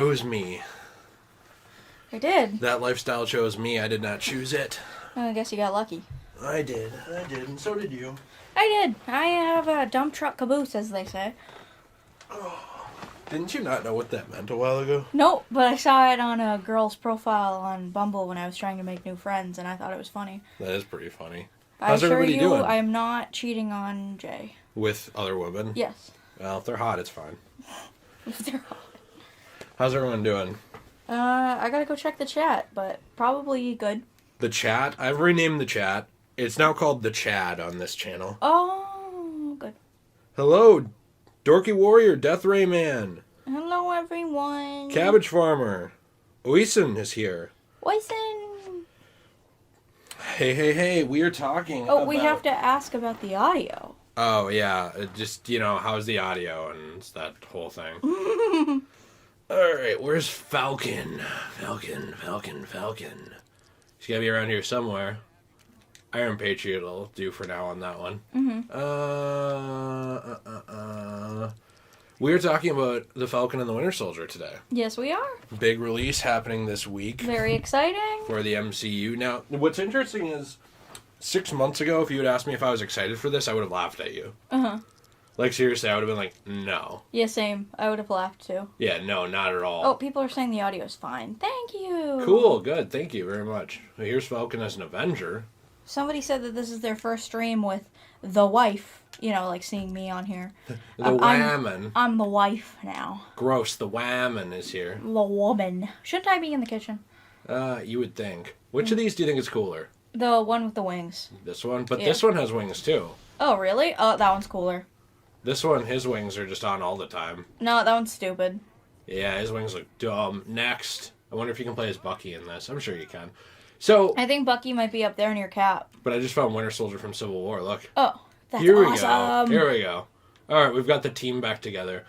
It was me. I did. That lifestyle chose me. I did not choose it. I guess you got lucky. I did, and so did you. I did. I have a dump truck caboose, as they say. Didn't you not know what that meant a while ago? Nope, but I saw it on a girl's profile on Bumble when I was trying to make new friends, and I thought it was funny. That is pretty funny. I How's assure everybody you, doing? I am not cheating on Jay. With other women? Yes. Well, if they're hot, it's fine. If they're hot. How's everyone doing? I gotta go check the chat, but probably good. The chat? I've renamed the chat. It's now called the Chad on this channel. Oh, good. Hello, Dorky Warrior, Death Ray Man. Hello, everyone. Cabbage Farmer. Oisin is here. Oisin. Hey, we are talking Oh, we have to ask about the audio. Oh, yeah. Just, how's the audio and that whole thing. Alright, where's Falcon? Falcon. She's gotta be around here somewhere. Iron Patriot will do for now on that one. We were talking about the Falcon and the Winter Soldier today. Yes, we are. Big release happening this week. Very exciting. For the MCU. Now, what's interesting is, 6 months ago, if you had asked me if I was excited for this, I would have laughed at you. Uh-huh. Like, seriously, I would have been like, no. Yeah, same. I would have laughed, too. Yeah, no, not at all. Oh, people are saying the audio is fine. Thank you. Cool, good. Thank you very much. Well, here's Falcon as an Avenger. Somebody said that this is their first stream with the wife. Like seeing me on here. The whammin'. I'm the wife now. Gross, the whammin' is here. The woman. Shouldn't I be in the kitchen? You would think. Which of these do you think is cooler? The one with the wings. This one? But Yeah. this one has wings, too. Oh, really? Oh, that one's cooler. This one, his wings are just on all the time. No, that one's stupid. Yeah, his wings look dumb. Next. I wonder if you can play as Bucky in this. I'm sure you can. So... I think Bucky might be up there in your cap. But I just found Winter Soldier from Civil War. Look. Oh, that's Here we awesome. go. Here we go. All right, we've got the team back together.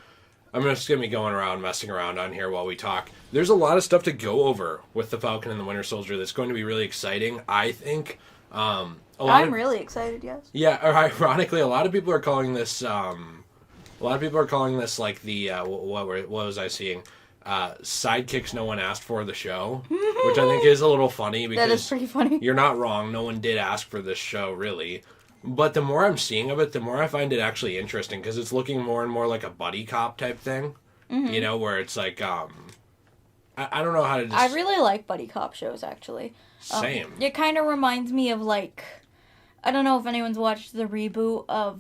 I'm just going to be going around, messing around on here while we talk. There's a lot of stuff to go over with the Falcon and the Winter Soldier that's going to be really exciting, I think. I'm really excited, yes. Yeah, ironically, a lot of people are calling this... like the... what was I seeing? Sidekicks no one asked for the show, which I think is a little funny because... That is pretty funny. You're not wrong. No one did ask for this show, really. But the more I'm seeing of it, the more I find it actually interesting because it's looking more and more like a buddy cop type thing. Mm-hmm. Where it's like, I don't know how to just... I really like buddy cop shows, actually. Same. It kind of reminds me of, like... I don't know if anyone's watched the reboot of,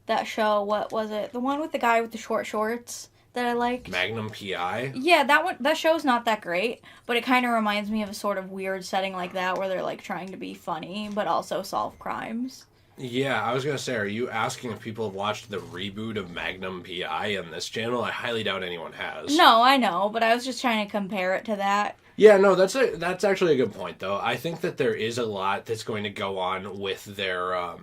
that show. What was it? The one with the guy with the short shorts that I liked? Magnum P.I.? Yeah, that show's not that great, but it kind of reminds me of a sort of weird setting like that where they're, like, trying to be funny, but also solve crimes. Yeah, I was going to say, are you asking if people have watched the reboot of Magnum P.I. on this channel? I highly doubt anyone has. No, I know, but I was just trying to compare it to that. Yeah, no, that's actually a good point, though. I think that there is a lot that's going to go on with their,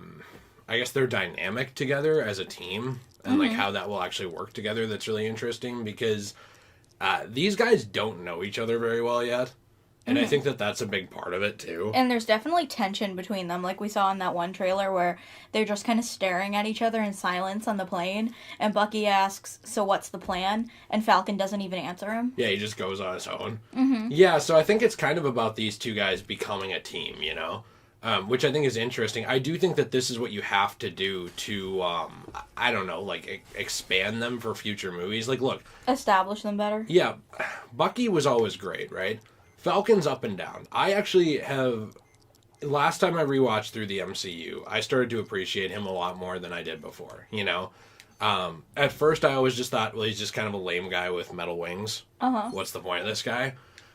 their dynamic together as a team, and, like, how that will actually work together that's really interesting, because these guys don't know each other very well yet, and I think that that's a big part of it, too. And there's definitely tension between them, like we saw in that one trailer where they're just kind of staring at each other in silence on the plane, and Bucky asks, so what's the plan? And Falcon doesn't even answer him. Yeah, he just goes on his own. Mm-hmm. Yeah, so I think it's kind of about these two guys becoming a team, which I think is interesting. I do think that this is what you have to do to, expand them for future movies. Like, look. Establish them better. Yeah, Bucky was always great, right? Falcon's up and down. I actually have... Last time I rewatched through the MCU, I started to appreciate him a lot more than I did before, At first, I always just thought, well, he's just kind of a lame guy with metal wings. Uh-huh. What's the point of this guy?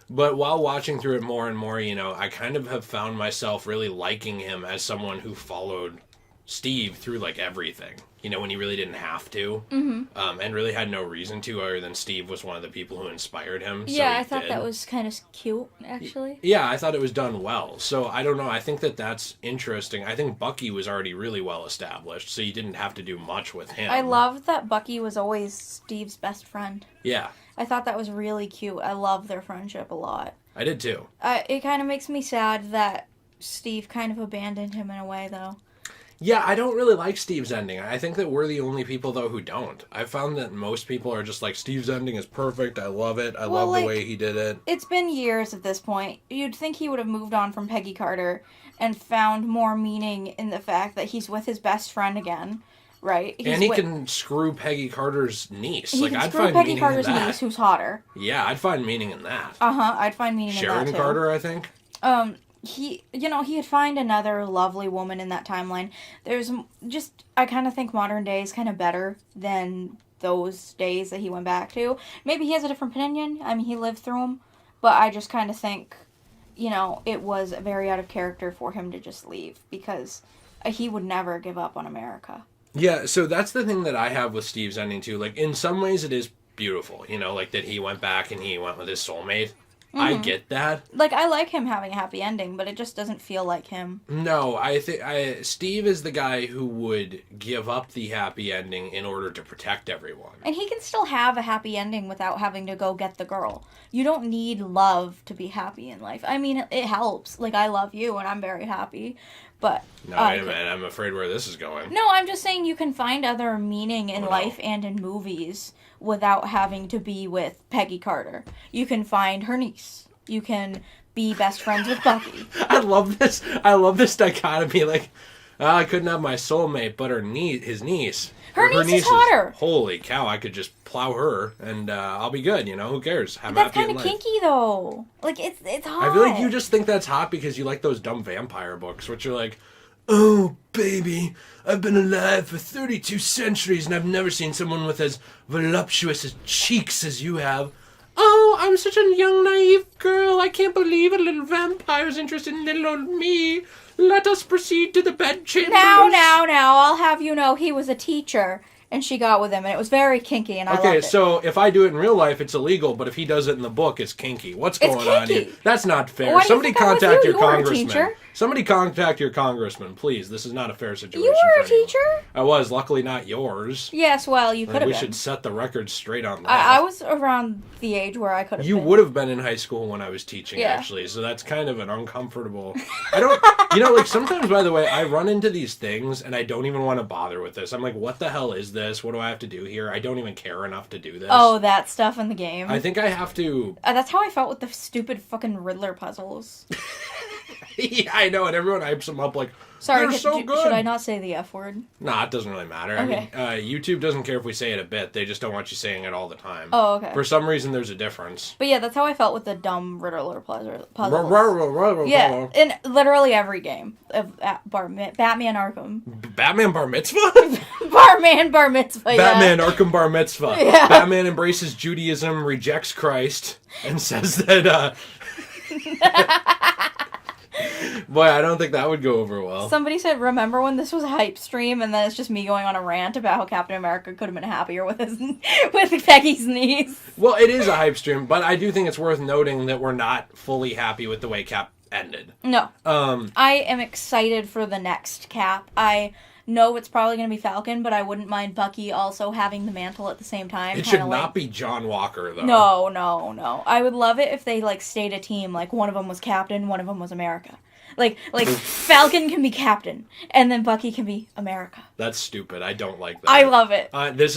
But while watching through it more and more, I kind of have found myself really liking him as someone who followed Steve through, like, everything. When he really didn't have to. Mm-hmm. And really had no reason to, other than Steve was one of the people who inspired him. Yeah, so I thought that was kind of cute, actually. Yeah, I thought it was done well. So, I don't know. I think that that's interesting. I think Bucky was already really well established, so you didn't have to do much with him. I loved that Bucky was always Steve's best friend. Yeah. I thought that was really cute. I love their friendship a lot. I did, too. It kind of makes me sad that Steve kind of abandoned him in a way, though. Yeah, I don't really like Steve's ending. I think that we're the only people, though, who don't. I found that most people are just like, Steve's ending is perfect. I love it. I love the way he did it. It's been years at this point. You'd think he would have moved on from Peggy Carter and found more meaning in the fact that he's with his best friend again, right? He can screw Peggy Carter's niece. He can screw Peggy Carter's niece, who's hotter. Yeah, I'd find meaning in that. I'd find meaning in that, too. Sharon Carter, I think. He'd find another lovely woman in that timeline. There's just, I kind of think modern day is kind of better than those days that he went back to. Maybe he has a different opinion. I mean, he lived through them. But I just kind of think, it was very out of character for him to just leave. Because he would never give up on America. Yeah, so that's the thing that I have with Steve's ending, too. Like, in some ways it is beautiful. Like that he went back and he went with his soulmate. I get that. Like, I like him having a happy ending, but it just doesn't feel like him. No, I think Steve is the guy who would give up the happy ending in order to protect everyone. And he can still have a happy ending without having to go get the girl. You don't need love to be happy in life. I mean, it helps. Like, I love you and I'm very happy, but... No, wait a minute. I'm afraid where this is going. No, I'm just saying you can find other meaning in life and in movies without having to be with Peggy Carter. You can find her niece. You can be best friends with Bucky. I love this dichotomy. Like, I couldn't have my soulmate, but his niece. Her niece is hotter. Holy cow! I could just plow her, and I'll be good. Who cares? That's kind of kinky, though. Like, it's hot. I feel like you just think that's hot because you like those dumb vampire books, which are like, oh, baby, I've been alive for 32 centuries and I've never seen someone with as voluptuous cheeks as you have. Oh, I'm such a young, naive girl. I can't believe a little vampire's interested in little old me. Let us proceed to the bedchamber. Now, I'll have you know he was a teacher. And she got with him, and it was very kinky, and I loved it. Okay, so if I do it in real life, it's illegal, but if he does it in the book, it's kinky. What's going on here? That's not fair. Why do you Somebody think I'm with contact you? your You were a congressman. teacher. Somebody contact your congressman, please. This is not a fair situation. You were a for anyone. teacher? I was, luckily not yours. Yes, well, you could have been. We should set the record straight on that. I was around the age where I could have been. You would have been in high school when I was teaching, actually, so that's kind of an uncomfortable... I don't... like, sometimes, by the way, I run into these things, and I don't even want to bother with this. I'm like, what the hell is this? What do I have to do here? I don't even care enough to do this. Oh, that stuff in the game. I think I have to... that's how I felt with the stupid fucking Riddler puzzles. Yeah, I know, and everyone hypes them up like, sorry, they're so good. Should I not say the F word? Nah, it doesn't really matter. Okay. I mean, YouTube doesn't care if we say it a bit. They just don't want you saying it all the time. Oh, okay. For some reason, there's a difference. But yeah, that's how I felt with the dumb Riddler puzzles. Yeah, in literally every game of Batman Arkham. Batman Bar Mitzvah? Batman Bar Mitzvah, yeah. Batman Arkham Bar Mitzvah. Yeah. Batman embraces Judaism, rejects Christ, and says that, Boy, I don't think that would go over well. Somebody said, remember when this was a hype stream, and then it's just me going on a rant about how Captain America could have been happier with with Peggy's niece. Well, it is a hype stream, but I do think it's worth noting that we're not fully happy with the way Cap ended. No. I am excited for the next Cap. I know it's probably going to be Falcon, but I wouldn't mind Bucky also having the mantle at the same time. It should not be John Walker, though. No. I would love it if they, stayed a team. One of them was Captain, one of them was America. Like Falcon can be Captain, and then Bucky can be America. That's stupid. I don't like that. I love it. I think this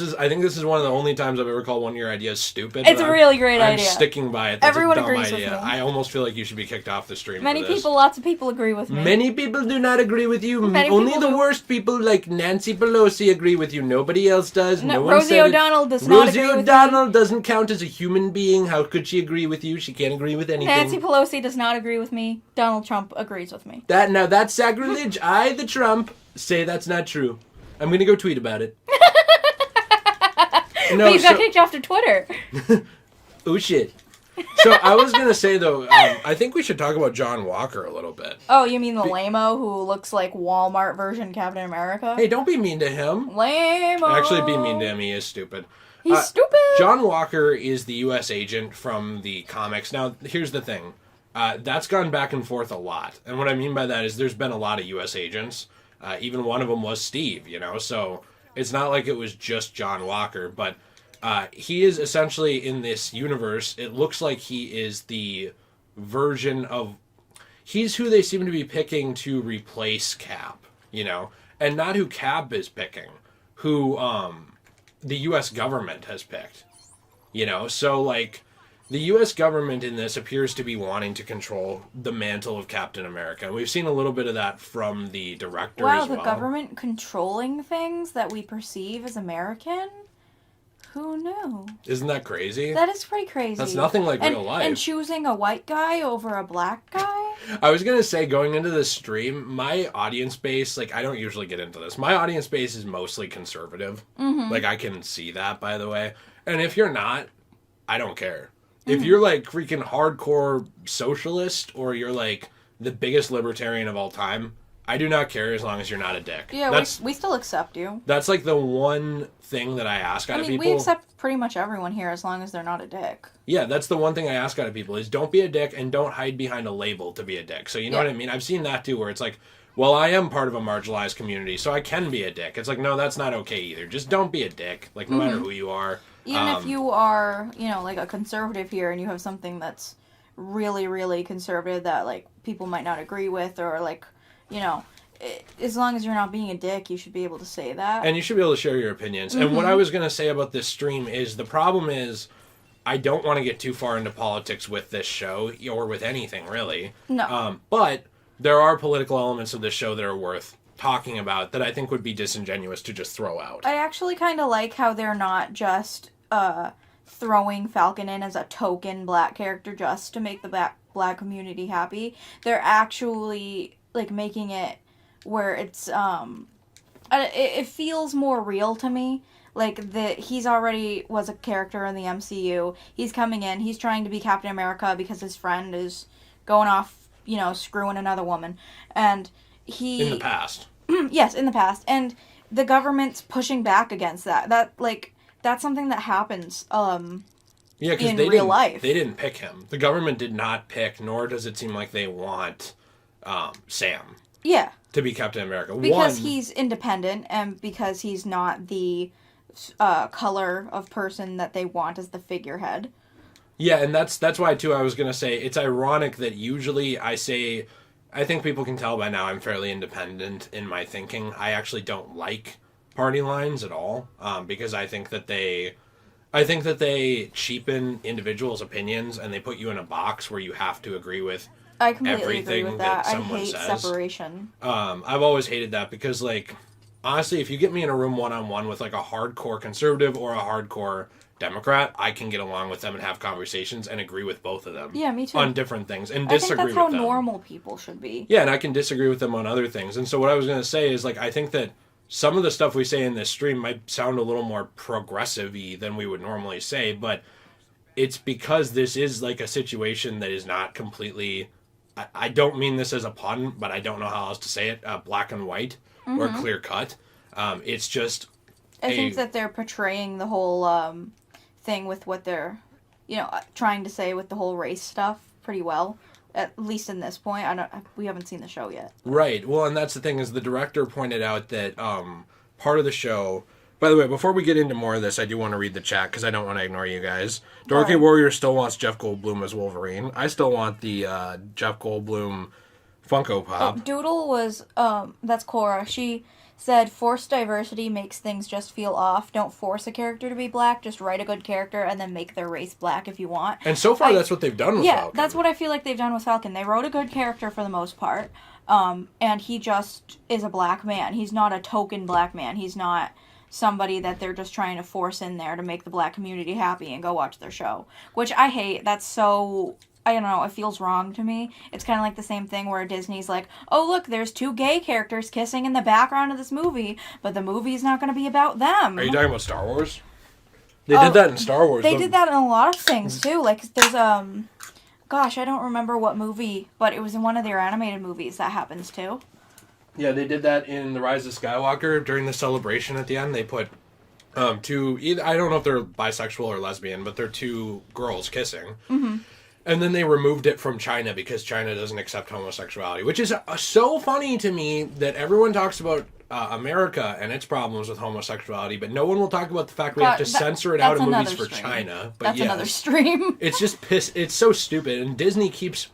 is one of the only times I've ever called one of your ideas stupid. It's a really great idea. I'm sticking by it. That's Everyone a dumb agrees idea. with me. I almost feel like you should be kicked off the stream. Lots of people agree with me. Many people do not agree with you. Many Only people the do. worst people like Nancy Pelosi agree with you. Nobody else does. No one Rosie said it. O'Donnell does not Rosie agree with me. O'Donnell doesn't count as a human being. How could she agree with you? She can't agree with anything. Nancy Pelosi does not agree with me. Donald Trump agrees with me. That's sacrilege. I, the Trump, say that's not true. I'm gonna go tweet about it. No, but you got kicked off to Twitter. Oh shit. So I was gonna say though, I think we should talk about John Walker a little bit. Oh, you mean the lame-o who looks like Walmart version Captain America? Hey, don't be mean to him. Lame-o. Actually, be mean to him. He is stupid. He's stupid. John Walker is the U.S. agent from the comics. Now, here's the thing. That's gone back and forth a lot. And what I mean by that is there's been a lot of U.S. agents. Even one of them was Steve, So it's not like it was just John Walker. But he is essentially in this universe. It looks like he is the version of... He's who they seem to be picking to replace Cap, and not who Cap is picking, who the U.S. government has picked. You know, so like the U.S. government in this appears to be wanting to control the mantle of Captain America. And we've seen a little bit of that from the director as well. Wow, the government controlling things that we perceive as American? Who knew? Isn't that crazy? That is pretty crazy. That's nothing like real life. And choosing a white guy over a black guy? I was going to say, going into this stream, my audience base, like, I don't usually get into this. My audience base is mostly conservative. Mm-hmm. Like, I can see that, by the way. And if you're not, I don't care. Mm-hmm. If you're, like, freaking hardcore socialist, or you're, like, the biggest libertarian of all time, I do not care as long as you're not a dick. Yeah, we still accept you. That's, like, the one thing that I ask out of people. We accept pretty much everyone here as long as they're not a dick. Yeah, that's the one thing I ask out of people is don't be a dick and don't hide behind a label to be a dick. So you know what I mean? I've seen that too where it's like, well, I am part of a marginalized community, so I can be a dick. It's like, no, that's not okay either. Just don't be a dick, like no matter who you are. Even if you are, you know, like a conservative here and you have something that's really, really conservative that like people might not agree with or like, you know, as long as you're not being a dick, you should be able to say that. And you should be able to share your opinions. Mm-hmm. And what I was going to say about this stream is the problem is I don't want to get too far into politics with this show or with anything, really. No. But there are political elements of this show that are worth talking about that I think would be disingenuous to just throw out. I actually kind of like how they're not just throwing Falcon in as a token black character just to make the black community happy. They're actually like making it where it's it feels more real to me. Like he's already was a character in the MCU. He's coming in. He's trying to be Captain America because his friend is going off, you know, screwing another woman, and he in the past. Yes, in the past, and the government's pushing back against that. That's something that happens. Yeah, because in real life, they didn't pick him. The government did not pick, nor does it seem like they want Sam. Yeah. To be Captain America. Because he's independent and because he's not the color of person that they want as the figurehead. Yeah, and that's why, too, I was going to say, it's ironic that usually I think people can tell by now I'm fairly independent in my thinking. I actually don't like party lines at all, because I think that they cheapen individuals' opinions and they put you in a box where you have to agree with I completely everything agree with that. I hate says. Separation. I've always hated that because, like, honestly, if you get me in a room one-on-one with, like, a hardcore conservative or a hardcore Democrat, I can get along with them and have conversations and agree with both of them. Yeah, me too. On different things and disagree with them. I think that's how normal people should be. Yeah, and I can disagree with them on other things. And so what I was going to say is, like, I think that some of the stuff we say in this stream might sound a little more progressive-y than we would normally say, but it's because this is, like, a situation that is not completely... I don't mean this as a pun, but I don't know how else to say it. Black and white or clear cut. It's just. I think that they're portraying the whole thing with what they're, you know, trying to say with the whole race stuff pretty well. At least in this point, we haven't seen the show yet. Right. Well, and that's the thing is the director pointed out that part of the show. By the way, before we get into more of this, I do want to read the chat because I don't want to ignore you guys. Dorky Warrior still wants Jeff Goldblum as Wolverine. I still want the Jeff Goldblum Funko Pop. Doodle was, that's Cora. She said, forced diversity makes things just feel off. Don't force a character to be black. Just write a good character and then make their race black if you want. And so far, that's what they've done with Falcon. Yeah, that's what I feel like they've done with Falcon. They wrote a good character for the most part. And he just is a black man. He's not a token black man. He's not somebody that they're just trying to force in there to make the black community happy and go watch their show. Which I hate. That's so... I don't know, it feels wrong to me. It's kind of like the same thing where Disney's like, oh, look, there's two gay characters kissing in the background of this movie, but the movie's not going to be about them. Are you talking about Star Wars? They did that in Star Wars. They did that in a lot of things, too. Like, there's, gosh, I don't remember what movie, but it was in one of their animated movies that happens, too. Yeah, they did that in The Rise of Skywalker. During the celebration at the end, they put two... I don't know if they're bisexual or lesbian, but they're two girls kissing. Mm-hmm. And then they removed it from China because China doesn't accept homosexuality, which is so funny to me that everyone talks about America and its problems with homosexuality, but no one will talk about the fact we have to censor it out of movies for China. But that's another stream. It's just it's so stupid, and Disney keeps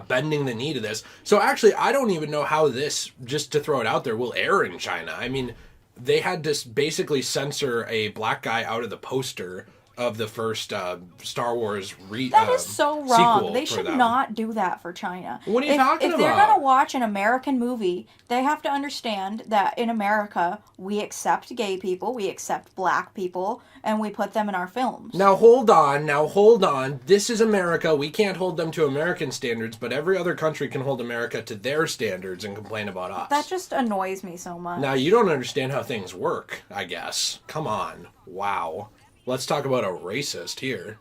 bending the knee to this. So actually, I don't even know how this, just to throw it out there, will air in China. I mean, they had to basically censor a black guy out of the poster of the first Star Wars That is so wrong. They should not do that for China. What are you talking about? If they're going to watch an American movie, they have to understand that in America, we accept gay people, we accept black people, and we put them in our films. Now hold on. This is America. We can't hold them to American standards, but every other country can hold America to their standards and complain about us. That just annoys me so much. Now you don't understand how things work, I guess. Come on. Wow. Let's talk about a racist here.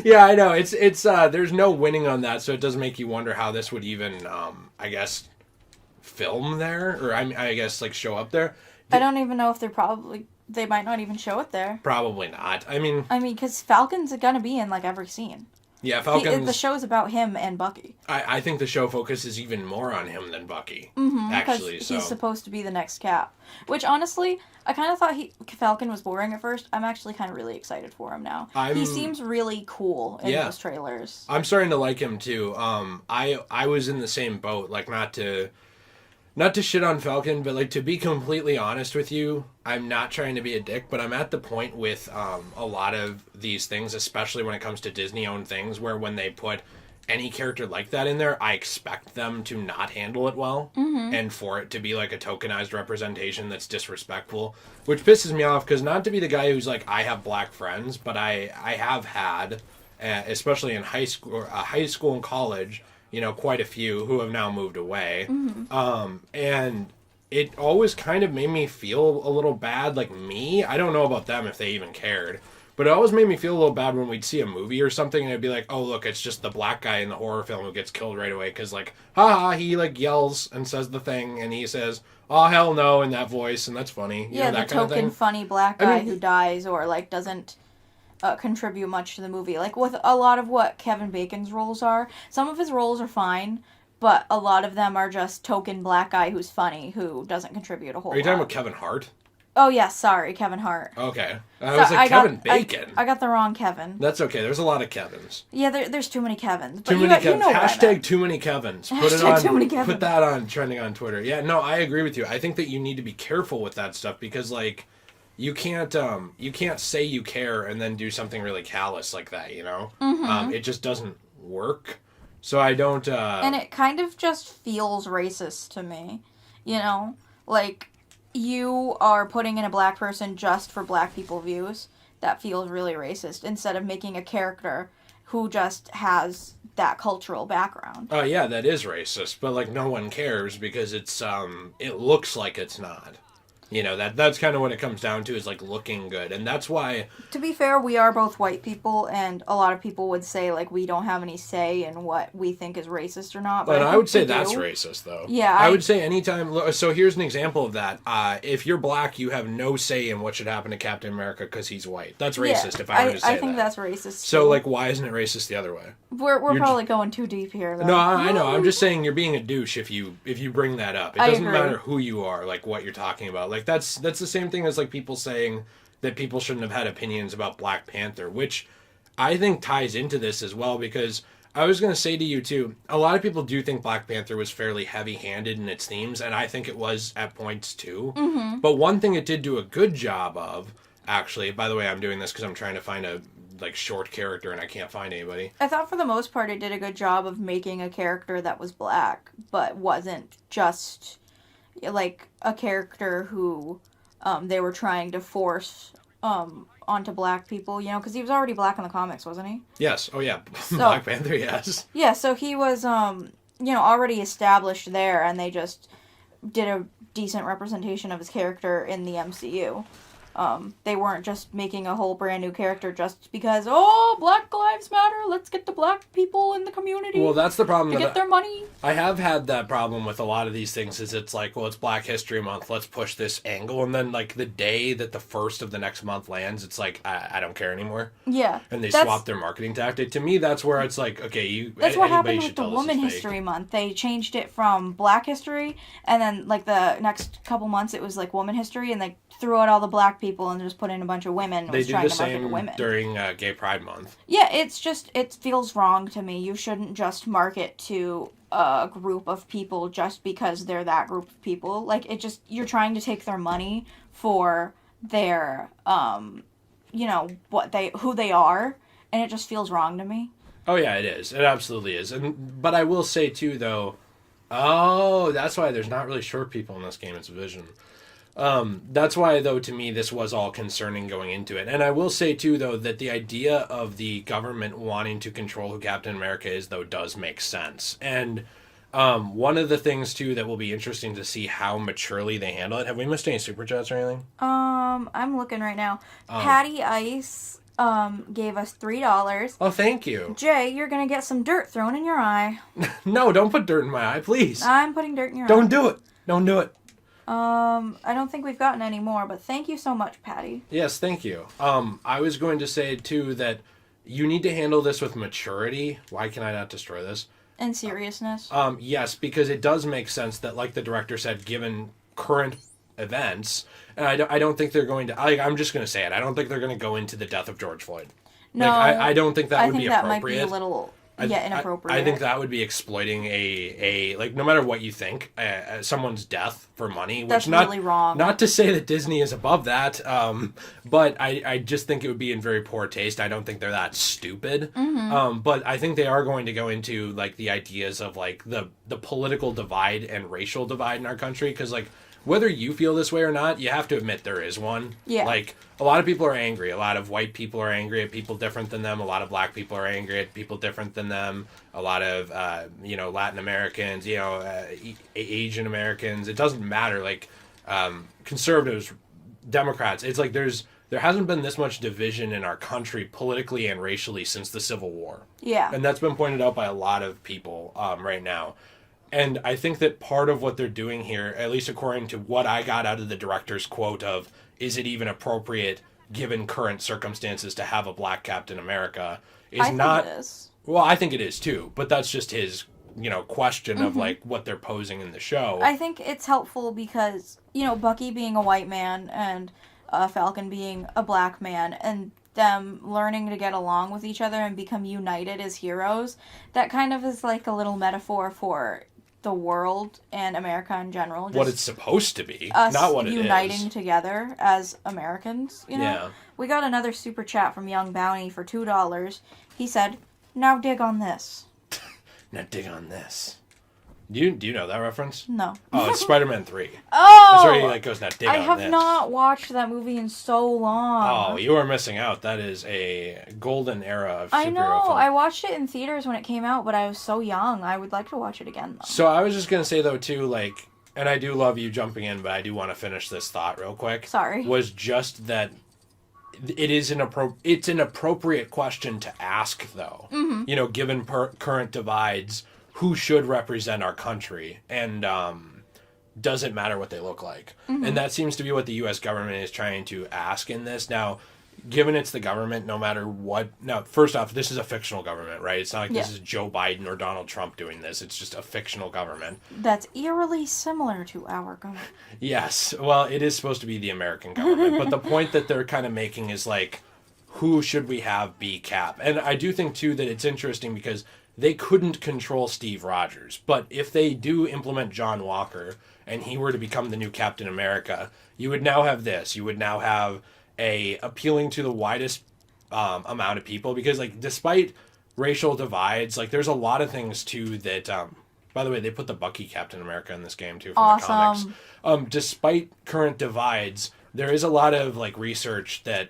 Yeah, I know. It's there's no winning on that, so it does make you wonder how this would even I guess film there, or I guess like show up there. I don't even know if they might not even show it there. Probably not. I mean, because Falcon's gonna be in like every scene. Yeah, Falcon. The show's about him and Bucky. I think the show focuses even more on him than Bucky. Actually, he's supposed to be the next Cap. Which honestly, I kind of thought Falcon was boring at first. I'm actually kind of really excited for him now. He seems really cool in those trailers. I'm starting to like him too. I was in the same boat. Like not to shit on Falcon, but like to be completely honest with you, I'm not trying to be a dick, but I'm at the point with a lot of these things, especially when it comes to Disney-owned things, where when they put any character like that in there, I expect them to not handle it well, and for it to be like a tokenized representation that's disrespectful, which pisses me off, because not to be the guy who's like, I have black friends, but I have had, especially in high school and college, you know, quite a few who have now moved away. And it always kind of made me feel a little bad, like me. I don't know about them if they even cared, but it always made me feel a little bad when we'd see a movie or something and it'd be like, oh, look, it's just the black guy in the horror film who gets killed right away. Because, like, haha, he, like, yells and says the thing and he says, oh, hell no, in that voice, and that's funny. Yeah, you know, that the kind of token thing. funny black guy who dies or, like, doesn't contribute much to the movie. Like, with a lot of what Kevin Bacon's roles are, some of his roles are fine, but a lot of them are just token black guy who's funny, who doesn't contribute a whole lot. Are you talking about Kevin Hart? Oh, yes, sorry, Kevin Hart. Okay. I was like, Kevin Bacon. I got the wrong Kevin. That's okay. There's a lot of Kevins. Yeah, there's too many Kevins. Too many Kevins. You know Hashtag too many Kevins. Hashtag too many Kevins. Put that on trending on Twitter. Yeah, no, I agree with you. I think that you need to be careful with that stuff because, like, you can't say you care and then do something really callous like that, you know? It just doesn't work. So I don't... And it kind of just feels racist to me, you know? Like, you are putting in a black person just for black people views. That feels really racist, instead of making a character who just has that cultural background. Oh, yeah, that is racist, but, like, no one cares because it's, it looks like it's not. You know, that's kind of what it comes down to, is, like, looking good. And that's why... To be fair, we are both white people, and a lot of people would say, like, we don't have any say in what we think is racist or not. But I would say that's racist, though. Yeah. I would say anytime... So here's an example of that. If you're black, you have no say in what should happen to Captain America because he's white. That's racist, if I were to say that. I think that's racist, So, too. like, why isn't it racist the other way? We're probably going too deep here, though. No, I know. I'm just saying you're being a douche if you bring that up. It doesn't matter who you are, like, what you're talking about. Like, that's the same thing as, like, people saying that people shouldn't have had opinions about Black Panther, which I think ties into this as well, because I was going to say to you, too, a lot of people do think Black Panther was fairly heavy-handed in its themes, and I think it was at points, too. But one thing it did do a good job of, actually, by the way, I'm doing this because I'm trying to find a, like, short character and I can't find anybody. I thought for the most part it did a good job of making a character that was black, but wasn't just, like, a character who... they were trying to force onto black people, you know, because he was already black in the comics, wasn't he? Yes. Oh, yeah. Black Panther, yes. Yeah, so he was, you know, already established there, and they just did a decent representation of his character in the MCU. They weren't just making a whole brand new character just because, oh, Black Lives Matter, let's get the black people in the community. Well, that's the problem. To get their money. I have had that problem with a lot of these things, is it's like, well, it's Black History Month, let's push this angle, and then, like, the day that the first of the next month lands, it's like, I don't care anymore. Yeah. And they swap their marketing tactic. To me, that's where it's like, okay, That's what happened with the Woman History Month. They changed it from Black History, and then, like, the next couple months it was, like, Woman History, and they threw out all the black people people and just put in a bunch of women. They was do trying the to market to same women. during Gay Pride Month. Yeah, it's just, it feels wrong to me. You shouldn't just market to a group of people just because they're that group of people. Like, it just, you're trying to take their money for their, you know, who they are, and it just feels wrong to me. Oh yeah, it is. It absolutely is. But I will say too, though. Oh, that's why there's not really short people in this game. It's Vision. That's why, though, to me, this was all concerning going into it. And I will say, too, though, that the idea of the government wanting to control who Captain America is, though, does make sense. And one of the things, too, that will be interesting to see how maturely they handle it. Have we missed any Super Chats or anything? I'm looking right now. Patty Ice gave us $3. Oh, thank you. Jay, you're gonna get some dirt thrown in your eye. No, don't put dirt in my eye, please. I'm putting dirt in your eye. Don't do it. Don't do it. I don't think we've gotten any more, but thank you so much, Patty. Yes, thank you. I was going to say, too, that you need to handle this with maturity. Why can I not destroy this? And seriousness. Yes, because it does make sense that, like the director said, given current events, and I don't think they're going to, I'm just going to say it, I don't think they're going to go into the death of George Floyd. No. Like, I don't think that would be appropriate. I think that might be a little... inappropriate. I think that would be exploiting a like, no matter what you think, someone's death for money. Which That's really wrong. Not to say that Disney is above that, but I just think it would be in very poor taste. I don't think they're that stupid. Mm-hmm. But I think they are going to go into like the ideas of like the political divide and racial divide in our country, because like, whether you feel this way or not, you have to admit there is one. Yeah. Like, a lot of people are angry. A lot of white people are angry at people different than them. A lot of black people are angry at people different than them. A lot of, Latin Americans, Asian Americans. It doesn't matter. Like, conservatives, Democrats. It's like there hasn't been this much division in our country politically and racially since the Civil War. Yeah. And that's been pointed out by a lot of people right now. And I think that part of what they're doing here, at least according to what I got out of the director's quote of, is it even appropriate given current circumstances to have a black Captain America, is I not... think it is. Well, I think it is too, but that's just his, question of like what they're posing in the show. I think it's helpful because, Bucky being a white man and Falcon being a black man and them learning to get along with each other and become united as heroes, that kind of is like a little metaphor for the world and America in general. Just what it's supposed to be, us not what it is. uniting together as Americans, Yeah. We got another super chat from Young Bounty for $2. He said, "Now dig on this." Now dig on this. Do you know that reference? No. Oh, it's Spider-Man 3. Oh! That's where he goes, now dig on I this. have not watched that movie in so long. Oh, you are missing out. That is a golden era of superhero I know. film. I watched it in theaters when it came out, but I was so young. I would like to watch it again, though. So I was just going to say, though, too, like, and I do love you jumping in, but I do want to finish this thought real quick. Sorry. Was just that it's an appropriate question to ask, though. Mm-hmm. Given current divides, who should represent our country? And does it matter what they look like? Mm-hmm. And that seems to be what the U.S. government is trying to ask in this. Now, given it's the government, no matter what... Now, first off, this is a fictional government, right? It's not like this is Joe Biden or Donald Trump doing this. It's just a fictional government. That's eerily similar to our government. Yes. Well, it is supposed to be the American government. But the point that they're kind of making is, like, who should we have be Cap? And I do think, too, that it's interesting because they couldn't control Steve Rogers. But if they do implement John Walker and he were to become the new Captain America, you would now have this. You would now have appealing to the widest amount of people, because like despite racial divides, like there's a lot of things too that by the way, they put the Bucky Captain America in this game too from the comics. Despite current divides, there is a lot of like research that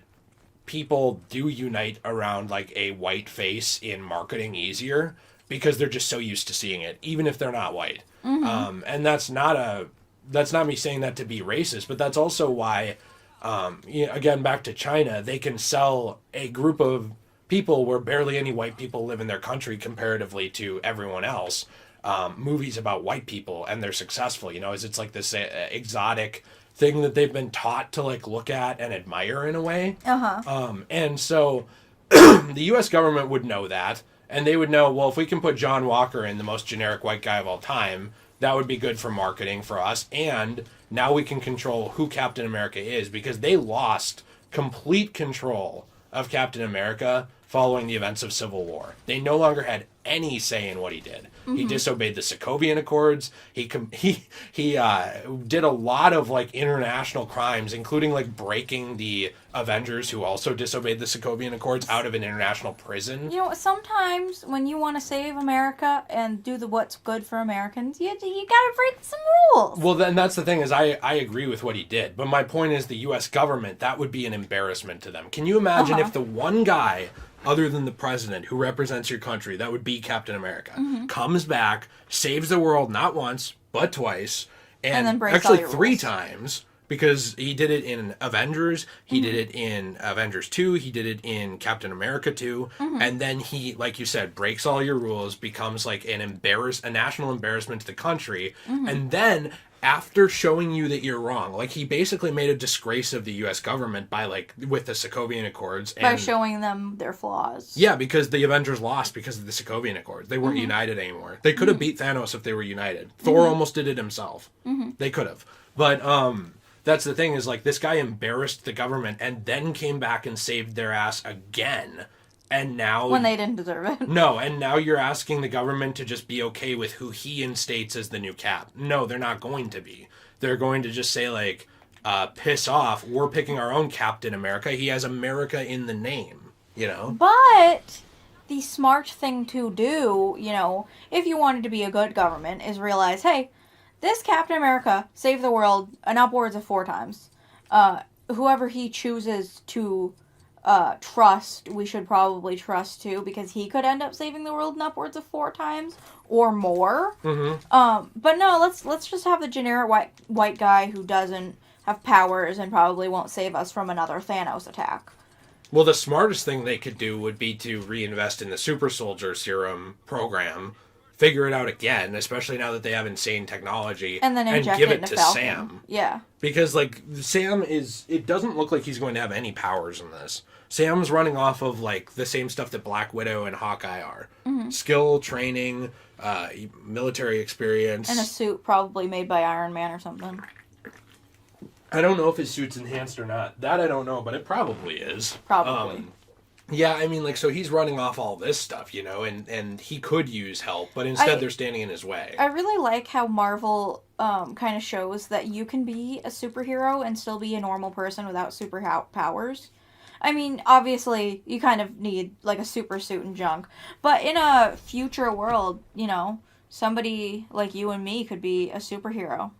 people do unite around like a white face in marketing easier because they're just so used to seeing it, even if they're not white. Mm-hmm. And that's not me saying that to be racist, but that's also why again, back to China, they can sell a group of people where barely any white people live in their country comparatively to everyone else, movies about white people, and they're successful, it's like this exotic thing that they've been taught to like look at and admire in a way. And so the U.S. government would know that, and they would know, well, if we can put John Walker in, the most generic white guy of all time, that would be good for marketing for us, and now we can control who Captain America is, because they lost complete control of Captain America following the events of Civil War. They no longer had any say in what he did. He disobeyed the Sokovian Accords. He did a lot of like international crimes, including like breaking the Avengers, who also disobeyed the Sokovian Accords, out of an international prison. You know, sometimes when you want to save America and do what's good for Americans, you gotta break some rules. Well, then that's the thing, is I agree with what he did. But my point is, the U.S. government, that would be an embarrassment to them. Can you imagine if the one guy, other than the president, who represents your country, that would be Captain America, comes back, saves the world not once, but twice, and then breaks actually all your 3 rules. times, because he did it in Avengers, he did it in Avengers 2, he did it in Captain America 2, and then he, like you said, breaks all your rules, becomes like a national embarrassment to the country, and then after showing you that you're wrong, like he basically made a disgrace of the U.S. government by like with the Sokovian Accords, and By showing them their flaws. yeah, because the Avengers lost because of the Sokovian Accords. They weren't united anymore. They could have beat Thanos if they were united. Thor almost did it himself. They could have. But that's the thing, is like this guy embarrassed the government and then came back and saved their ass again. And now... When they didn't deserve it. No, and now you're asking the government to just be okay with who he instates as the new Cap. No, they're not going to be. They're going to just say, like, piss off, we're picking our own Captain America. He has America in the name, you know? But the smart thing to do, you know, if you wanted to be a good government, is realize, hey, this Captain America saved the world an upwards of 4 times. Whoever he chooses to... trust, we should probably trust too, because he could end up saving the world in upwards of 4 times or more. But no, let's just have the generic white guy who doesn't have powers and probably won't save us from another Thanos attack. Well, the smartest thing they could do would be to reinvest in the super soldier serum program, figure it out again, especially now that they have insane technology, And then inject give it it into to Falcon. Sam. Yeah. Because, like, Sam it doesn't look like he's going to have any powers in this. Sam's running off of, like, the same stuff that Black Widow and Hawkeye are. Skill, training, military experience. And a suit probably made by Iron Man or something. I don't know if his suit's enhanced or not. That I don't know, but it probably is. Probably. Yeah, I mean, like, so he's running off all this stuff, you know, and he could use help, but instead they're standing in his way. I really like how Marvel kind of shows that you can be a superhero and still be a normal person without powers. I mean, obviously, you kind of need, like, a super suit and junk. But in a future world, you know, somebody like you and me could be a superhero.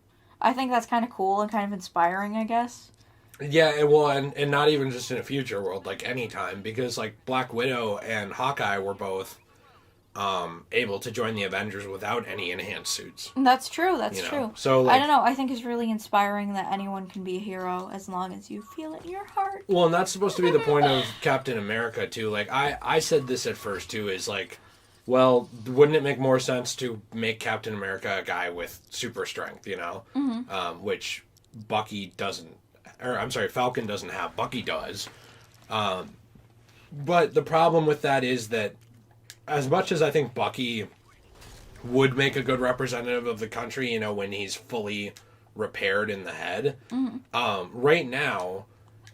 I think that's kind of cool and kind of inspiring, I guess. Yeah, well, and not even just in a future world, like, anytime, because, like, Black Widow and Hawkeye were both able to join the Avengers without any enhanced suits. That's true, that's You know? true. So, like, I don't know, I think it's really inspiring that anyone can be a hero as long as you feel it in your heart. well, and that's supposed to be the point of Captain America, too. Like, I said this at first, too, is, like, well, wouldn't it make more sense to make Captain America a guy with super strength, you know? Which Bucky doesn't. Or, I'm sorry, Falcon doesn't have. Bucky does. But the problem with that is that as much as I think Bucky would make a good representative of the country, you know, when he's fully repaired in the head, right now,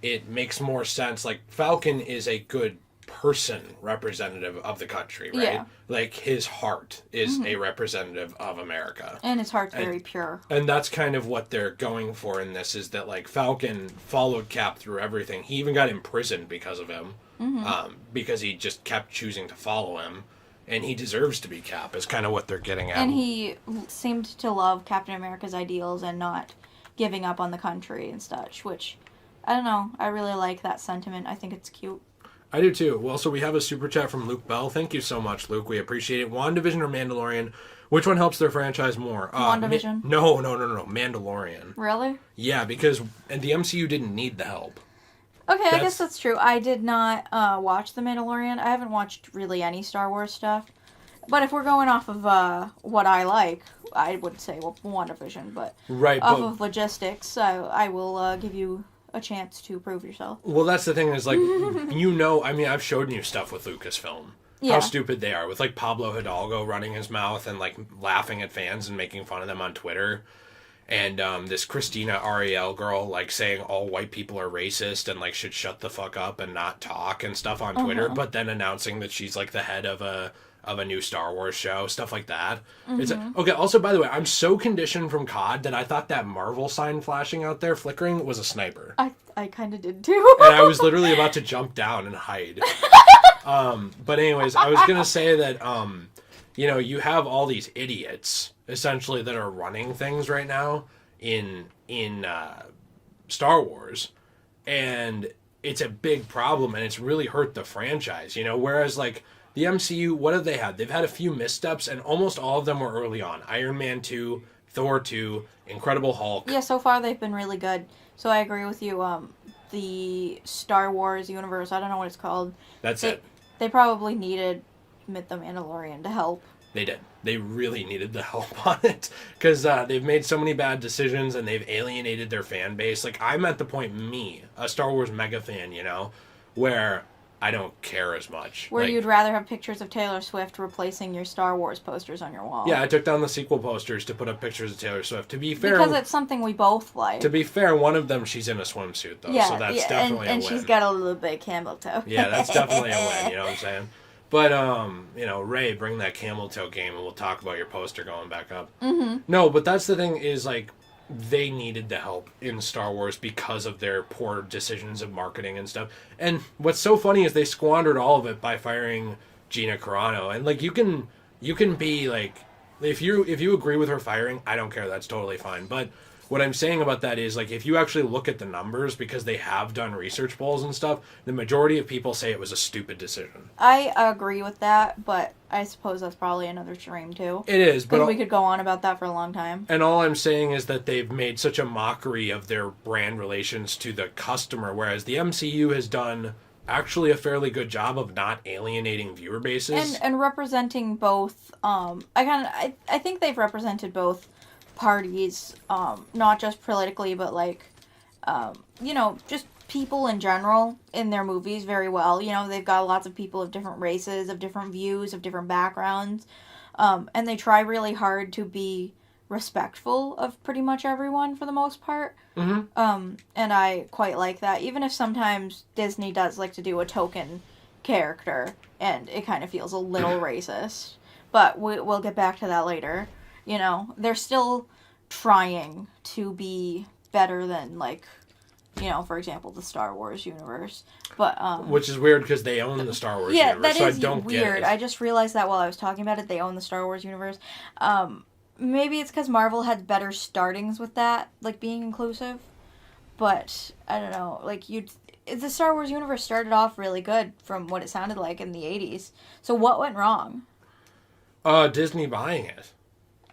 it makes more sense. Like, Falcon is a good person representative of the country, right? Yeah. Like, his heart is a representative of America. And his heart's very pure. And that's kind of what they're going for in this, is that, like, Falcon followed Cap through everything. He even got imprisoned because of him, because he just kept choosing to follow him. And he deserves to be Cap, is kind of what they're getting at. And he seemed to love Captain America's ideals and not giving up on the country and such, which, I don't know, I really like that sentiment. I think it's cute. I do too. Well, so we have a super chat from Luke Bell. Thank you so much, Luke. We appreciate it. WandaVision or Mandalorian? Which one helps their franchise more? WandaVision. No. Mandalorian. Really? Yeah, because the MCU didn't need the help. Okay, I guess that's true. I did not watch The Mandalorian. I haven't watched really any Star Wars stuff. But if we're going off of what I like, I would say, well, WandaVision. But right, off of logistics, I will give you a chance to prove yourself. Well, that's the thing is, like, you know, I mean, I've showed you stuff with Lucasfilm. Yeah. How stupid they are with, like, Pablo Hidalgo running his mouth and, like, laughing at fans and making fun of them on Twitter. and this Christina Ariel girl like saying all white people are racist and like should shut the fuck up and not talk and stuff on Twitter, but then announcing that she's like the head of a new Star Wars show, stuff like that. It's okay. Also, by the way, I'm so conditioned from COD that I thought that Marvel sign flashing out there flickering was a sniper. I kind of did too. And I was literally about to jump down and hide. But anyways, I was gonna say that you know, you have all these idiots essentially that are running things right now in Star Wars, and it's a big problem, and it's really hurt the franchise. You know, whereas like the MCU, what have they had? They've had a few missteps, and almost all of them were early on. Iron Man 2, Thor 2, Incredible Hulk. Yeah, so far they've been really good. So I agree with you. The Star Wars universe, I don't know what it's called. That's it. They probably needed The Mandalorian to help. They did. They really needed the help on it, because they've made so many bad decisions, and they've alienated their fan base. Like, I'm at the point, a Star Wars mega fan, you know, where I don't care as much. Where like, you'd rather have pictures of Taylor Swift replacing your Star Wars posters on your wall. Yeah, I took down the sequel posters to put up pictures of Taylor Swift. To be fair, because it's something we both like. To be fair, one of them she's in a swimsuit though, so that's definitely and a win. she's got a little bit of camel toe. Yeah, that's definitely a win. You know what I'm saying? But you know, Ray, bring that camel toe game, and we'll talk about your poster going back up. Mm-hmm. No, but that's the thing is like, they needed the help in Star Wars because of their poor decisions of marketing and stuff. And what's so funny is they squandered all of it by firing Gina Carano. And like, you can be like, if you agree with her firing, I don't care, that's totally fine. But what I'm saying about that is, like, if you actually look at the numbers, because they have done research polls and stuff, the majority of people say it was a stupid decision. I agree with that, but I suppose that's probably another stream too. It is, but we could go on about that for a long time. And all I'm saying is that they've made such a mockery of their brand relations to the customer, whereas the MCU has done actually a fairly good job of not alienating viewer bases. And representing both, I think they've represented both parties, not just politically, but like, you know, just people in general in their movies very well. You know, they've got lots of people of different races, of different views, of different backgrounds, and they try really hard to be respectful of pretty much everyone for the most part. Mm-hmm. And I quite like that, even if sometimes Disney does like to do a token character, and it kind of feels a little racist. But we'll get back to that later. You know, they're still trying to be better than, like, you know, for example, the Star Wars universe. But which is weird because they own the Star Wars universe. That so is I don't weird. Get it. I just realized that while I was talking about it, they own the Star Wars universe. Maybe it's because Marvel had better startings with that, like being inclusive. But I don't know, like the Star Wars universe started off really good from what it sounded like in the 80s. So what went wrong? Disney buying it.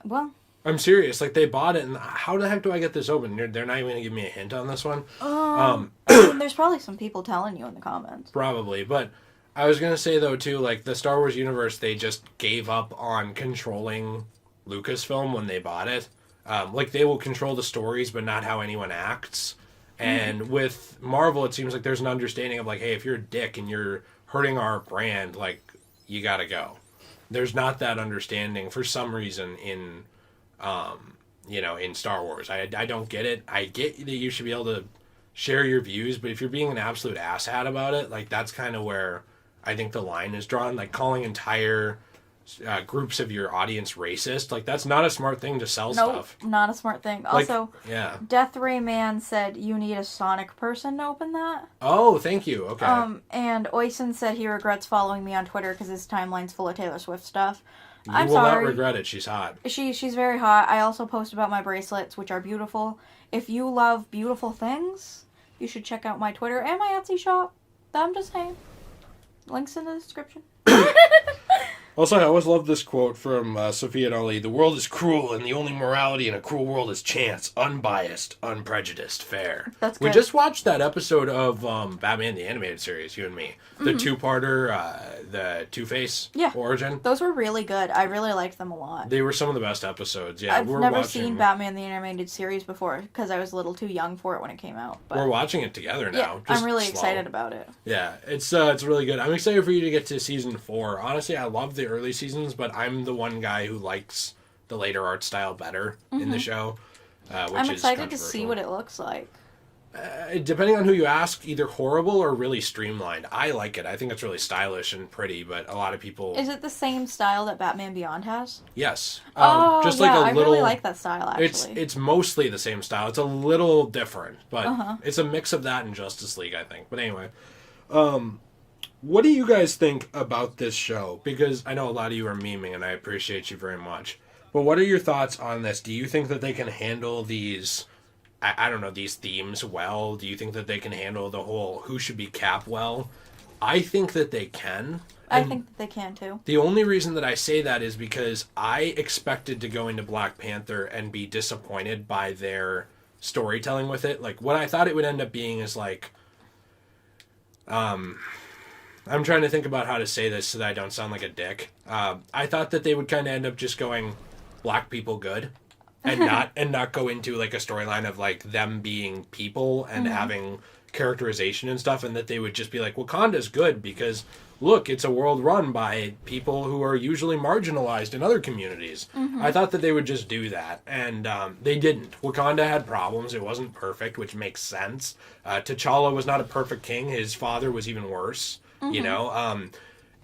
Well, I'm serious. Like, they bought it, and how the heck do I get this open? They're not even going to give me a hint on this one? I mean, there's probably some people telling you in the comments. Probably, but I was going to say, though, too, like, the Star Wars universe, they just gave up on controlling Lucasfilm when they bought it. Like, they will control the stories, but not how anyone acts. And with Marvel, it seems like there's an understanding of, like, hey, if you're a dick and you're hurting our brand, like, you gotta go. There's not that understanding for some reason in, you know, in Star Wars. I don't get it. I get that you should be able to share your views, but if you're being an absolute asshat about it, like, that's kind of where I think the line is drawn. Like, calling entire groups of your audience racist, like, that's not a smart thing to sell stuff. Not a smart thing. Like, also, yeah. Death Ray Man said you need a Sonic person to open that. Oh, thank you. Okay. And Oysen said he regrets following me on Twitter because his timeline's full of Taylor Swift stuff. You I'm will sorry. not regret it. She's hot. She's very hot. I also post about my bracelets, which are beautiful. If you love beautiful things, you should check out my Twitter and my Etsy shop. I'm just saying. Links in the description. Also, I always love this quote from Sophia Dali. The world is cruel, and the only morality in a cruel world is chance. Unbiased, unprejudiced, fair. That's good. We just watched that episode of Batman the Animated Series, you and me. The two-parter, the Two-Face origin. Those were really good. I really liked them a lot. They were some of the best episodes. Yeah, I've never seen Batman the Animated Series before because I was a little too young for it when it came out. But we're watching it together now. Yeah, I'm really excited about it. Yeah, it's really good. I'm excited for you to get to season 4. Honestly, I love the early seasons, but I'm the one guy who likes the later art style better in the show. which I'm is excited to see controversial. what it looks like. Depending on who you ask, either horrible or really streamlined. I like it. I think it's really stylish and pretty, but a lot of people... Is it the same style that Batman Beyond has? Yes. Just like a I little... really like that style, actually. It's mostly the same style. It's a little different, but it's a mix of that and Justice League, I think. But anyway, what do you guys think about this show? Because I know a lot of you are memeing, and I appreciate you very much. But what are your thoughts on this? Do you think that they can handle these... I don't know, these themes well? Do you think that they can handle the whole who should be Cap well? I think that they can. I think that they can, too. The only reason that I say that is because I expected to go into Black Panther and be disappointed by their storytelling with it. Like, what I thought it would end up being is like... I'm trying to think about how to say this so that I don't sound like a dick. I thought that they would kind of end up just going, black people good. And not go into like a storyline of like them being people and having characterization and stuff, and that they would just be like, Wakanda's good because look, it's a world run by people who are usually marginalized in other communities. I thought that they would just do that, and they didn't. Wakanda had problems. It wasn't perfect, which makes sense. T'Challa was not a perfect king. His father was even worse. You know,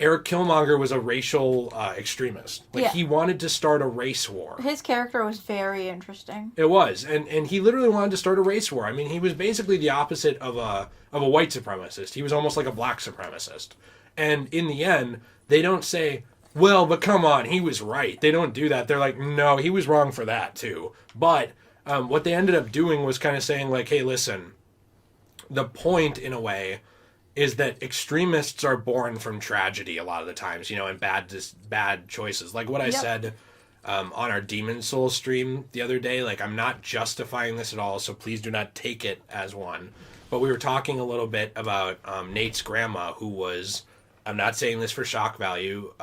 Eric Killmonger was a racial extremist. He wanted to start a race war. His character was very interesting. It was, and he literally wanted to start a race war. I mean, he was basically the opposite of a white supremacist. He was almost like a black supremacist. And in the end, they don't say, well, but come on, he was right. They don't do that. They're like, no, he was wrong for that too. But what they ended up doing was kind of saying like, hey, listen, the point in a way is that extremists are born from tragedy a lot of the times, you know, and bad choices. Like what I said on our Demon Souls stream the other day, like I'm not justifying this at all, so please do not take it as one. But we were talking a little bit about Nate's grandma, who was, I'm not saying this for shock value,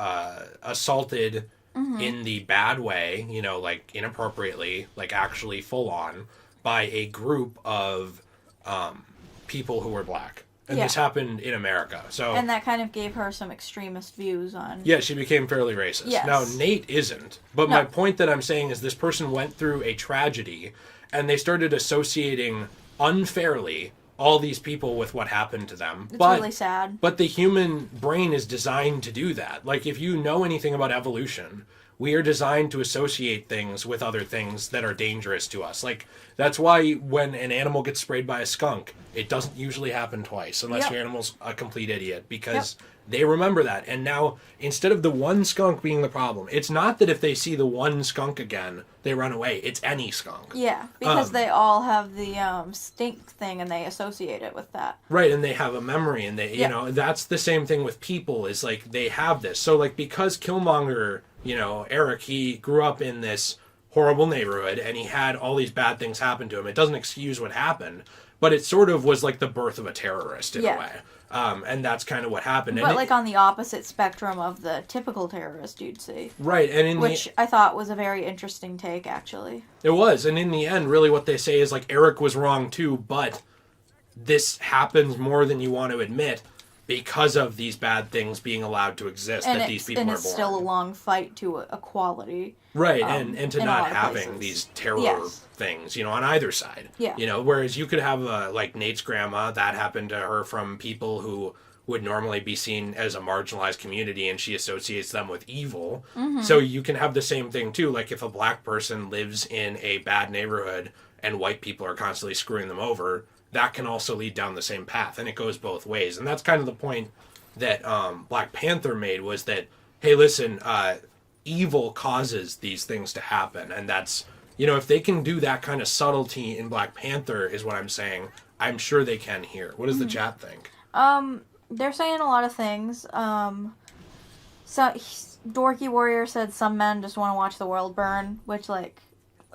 assaulted in the bad way, you know, like inappropriately, like actually full on, by a group of people who were black. And this happened in America. And that kind of gave her some extremist views on... Yeah, she became fairly racist. Yes. Now, Nate isn't. But my point that I'm saying is this person went through a tragedy, and they started associating unfairly all these people with what happened to them. It's really sad. But the human brain is designed to do that. Like, if you know anything about evolution, we are designed to associate things with other things that are dangerous to us. Like, that's why when an animal gets sprayed by a skunk, it doesn't usually happen twice, unless your animal's a complete idiot, because they remember that. And now, instead of the one skunk being the problem, it's not that if they see the one skunk again, they run away. It's any skunk. Yeah, because they all have the stink thing, and they associate it with that. Right, and they have a memory, and they, you know, that's the same thing with people, is like, they have this. So, like, because Killmonger... You know, Eric, he grew up in this horrible neighborhood, and he had all these bad things happen to him. It doesn't excuse what happened, but it sort of was like the birth of a terrorist in a way. And that's kind of what happened. But and like on the opposite spectrum of the typical terrorist you'd see. Right. And which I thought was a very interesting take, actually. It was. And in the end, really what they say is like, Eric was wrong too, but this happens more than you want to admit. Because of these bad things being allowed to exist, and that these people are born. And it's still a long fight to equality. Right, and to not having places. these terror things, you know, on either side. Yeah. You know, whereas you could have, like, Nate's grandma, that happened to her from people who would normally be seen as a marginalized community, and she associates them with evil. So you can have the same thing, too. Like, if a black person lives in a bad neighborhood and white people are constantly screwing them over... that can also lead down the same path, and it goes both ways. And that's kind of the point that Black Panther made, was that, hey, listen, evil causes these things to happen, and that's, you know, if they can do that kind of subtlety in Black Panther, is what I'm saying, I'm sure they can here. What does the chat think? They're saying a lot of things. So, Dorky Warrior said some men just want to watch the world burn, which, like,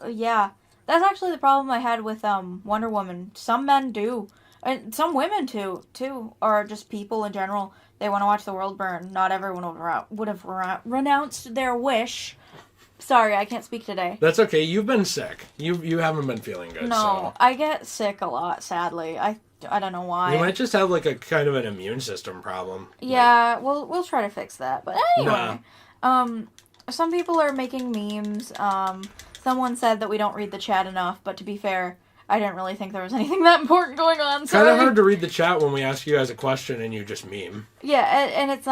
yeah. That's actually the problem I had with Wonder Woman. Some men do. And some women, too. Or just people in general. They want to watch the world burn. Not everyone would have renounced their wish. Sorry, I can't speak today. That's okay. You've been sick. You haven't been feeling good. No, so. I get sick a lot, sadly. I don't know why. You might just have, like, a kind of an immune system problem. Yeah, we'll try to fix that. But anyway. Some people are making memes, Someone said that we don't read the chat enough, but to be fair, I didn't really think there was anything that important going on. Kind of hard to read the chat when we ask you guys a question and you just meme. Yeah, and it's,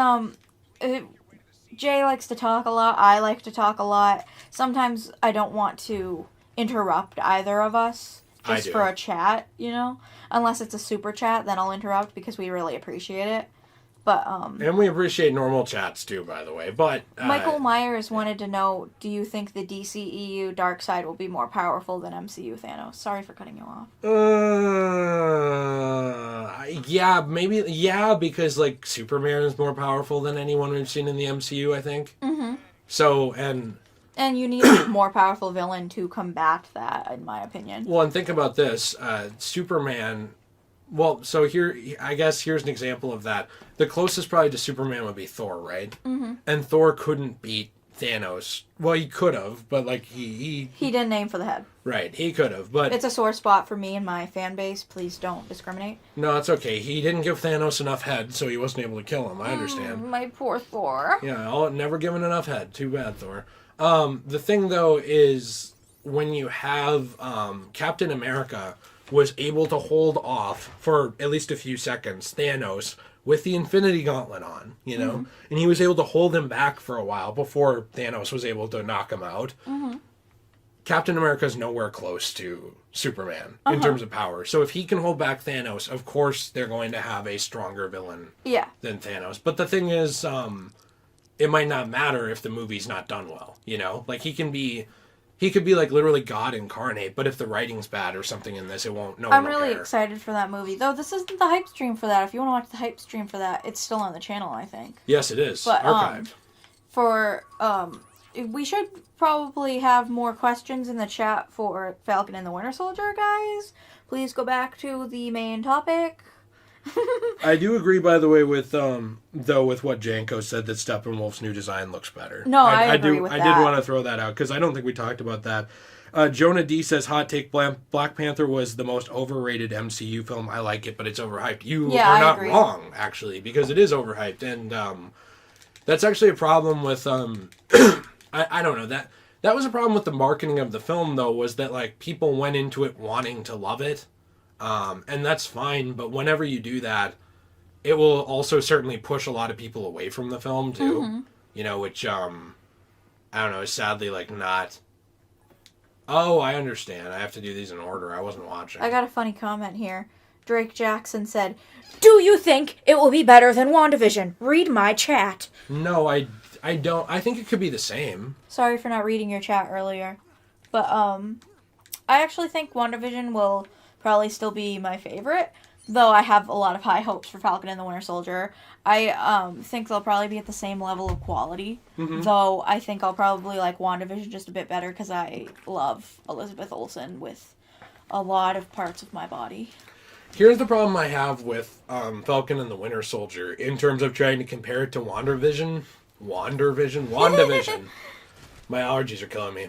Jay likes to talk a lot, I like to talk a lot. Sometimes I don't want to interrupt either of us just for a chat, you know? Unless it's a super chat, then I'll interrupt because we really appreciate it. But and we appreciate normal chats too, by the way. But Michael Myers wanted to know, do you think the DCEU Darkseid will be more powerful than MCU Thanos? Sorry for cutting you off. Yeah, maybe. Yeah, because like Superman is more powerful than anyone we've seen in the MCU, I think. Mm-hmm. So and you need a more powerful villain to combat that, in my opinion. Well, and think about this, Superman. Well, so here, I guess here's an example of that. The closest probably to Superman would be Thor, right? Mm-hmm. And Thor couldn't beat Thanos. Well, he could have, but like he didn't aim for the head. Right, he could have, but it's a sore spot for me and my fan base. Please don't discriminate. No, it's okay. He didn't give Thanos enough head, so he wasn't able to kill him. I understand. My poor Thor. Yeah, never given enough head. Too bad, Thor. The thing though is when you have Captain America was able to hold off for at least a few seconds Thanos with the Infinity Gauntlet on, you know? Mm-hmm. And he was able to hold him back for a while before Thanos was able to knock him out. Mm-hmm. Captain America's nowhere close to Superman in terms of power. So if he can hold back Thanos, of course they're going to have a stronger villain than Thanos. But the thing is, it might not matter if the movie's not done well, you know? Like he could be like literally God incarnate, but if the writing's bad or something in this, it won't. I'm really excited for that movie, though. This isn't the hype stream for that. If you want to watch the hype stream for that, it's still on the channel, I think. Yes, it is. But archived. We should probably have more questions in the chat for Falcon and the Winter Soldier, guys. Please go back to the main topic. I do agree, by the way, with what Janko said, that Steppenwolf's new design looks better. No, I agree with that. I did want to throw that out because I don't think we talked about that. Jonah D says, hot take, Black Panther was the most overrated MCU film. I like it, but it's overhyped. You are not wrong, actually, because it is overhyped. And that's actually a problem with... I don't know. That was a problem with the marketing of the film, though, was that like people went into it wanting to love it. And that's fine, but whenever you do that, it will also certainly push a lot of people away from the film, too. Mm-hmm. You know, which, I don't know, is sadly, like, not... Oh, I understand. I have to do these in order. I wasn't watching. I got a funny comment here. Drake Jackson said, "Do you think it will be better than WandaVision? Read my chat." No, I don't. I think it could be the same. Sorry for not reading your chat earlier. But, I actually think WandaVision will... probably still be my favorite, though I have a lot of high hopes for Falcon and the Winter Soldier. I think they'll probably be at the same level of quality, though I think I'll probably like WandaVision just a bit better because I love Elizabeth Olsen with a lot of parts of my body. Here's the problem I have with Falcon and the Winter Soldier in terms of trying to compare it to WandaVision. WandaVision. My allergies are killing me.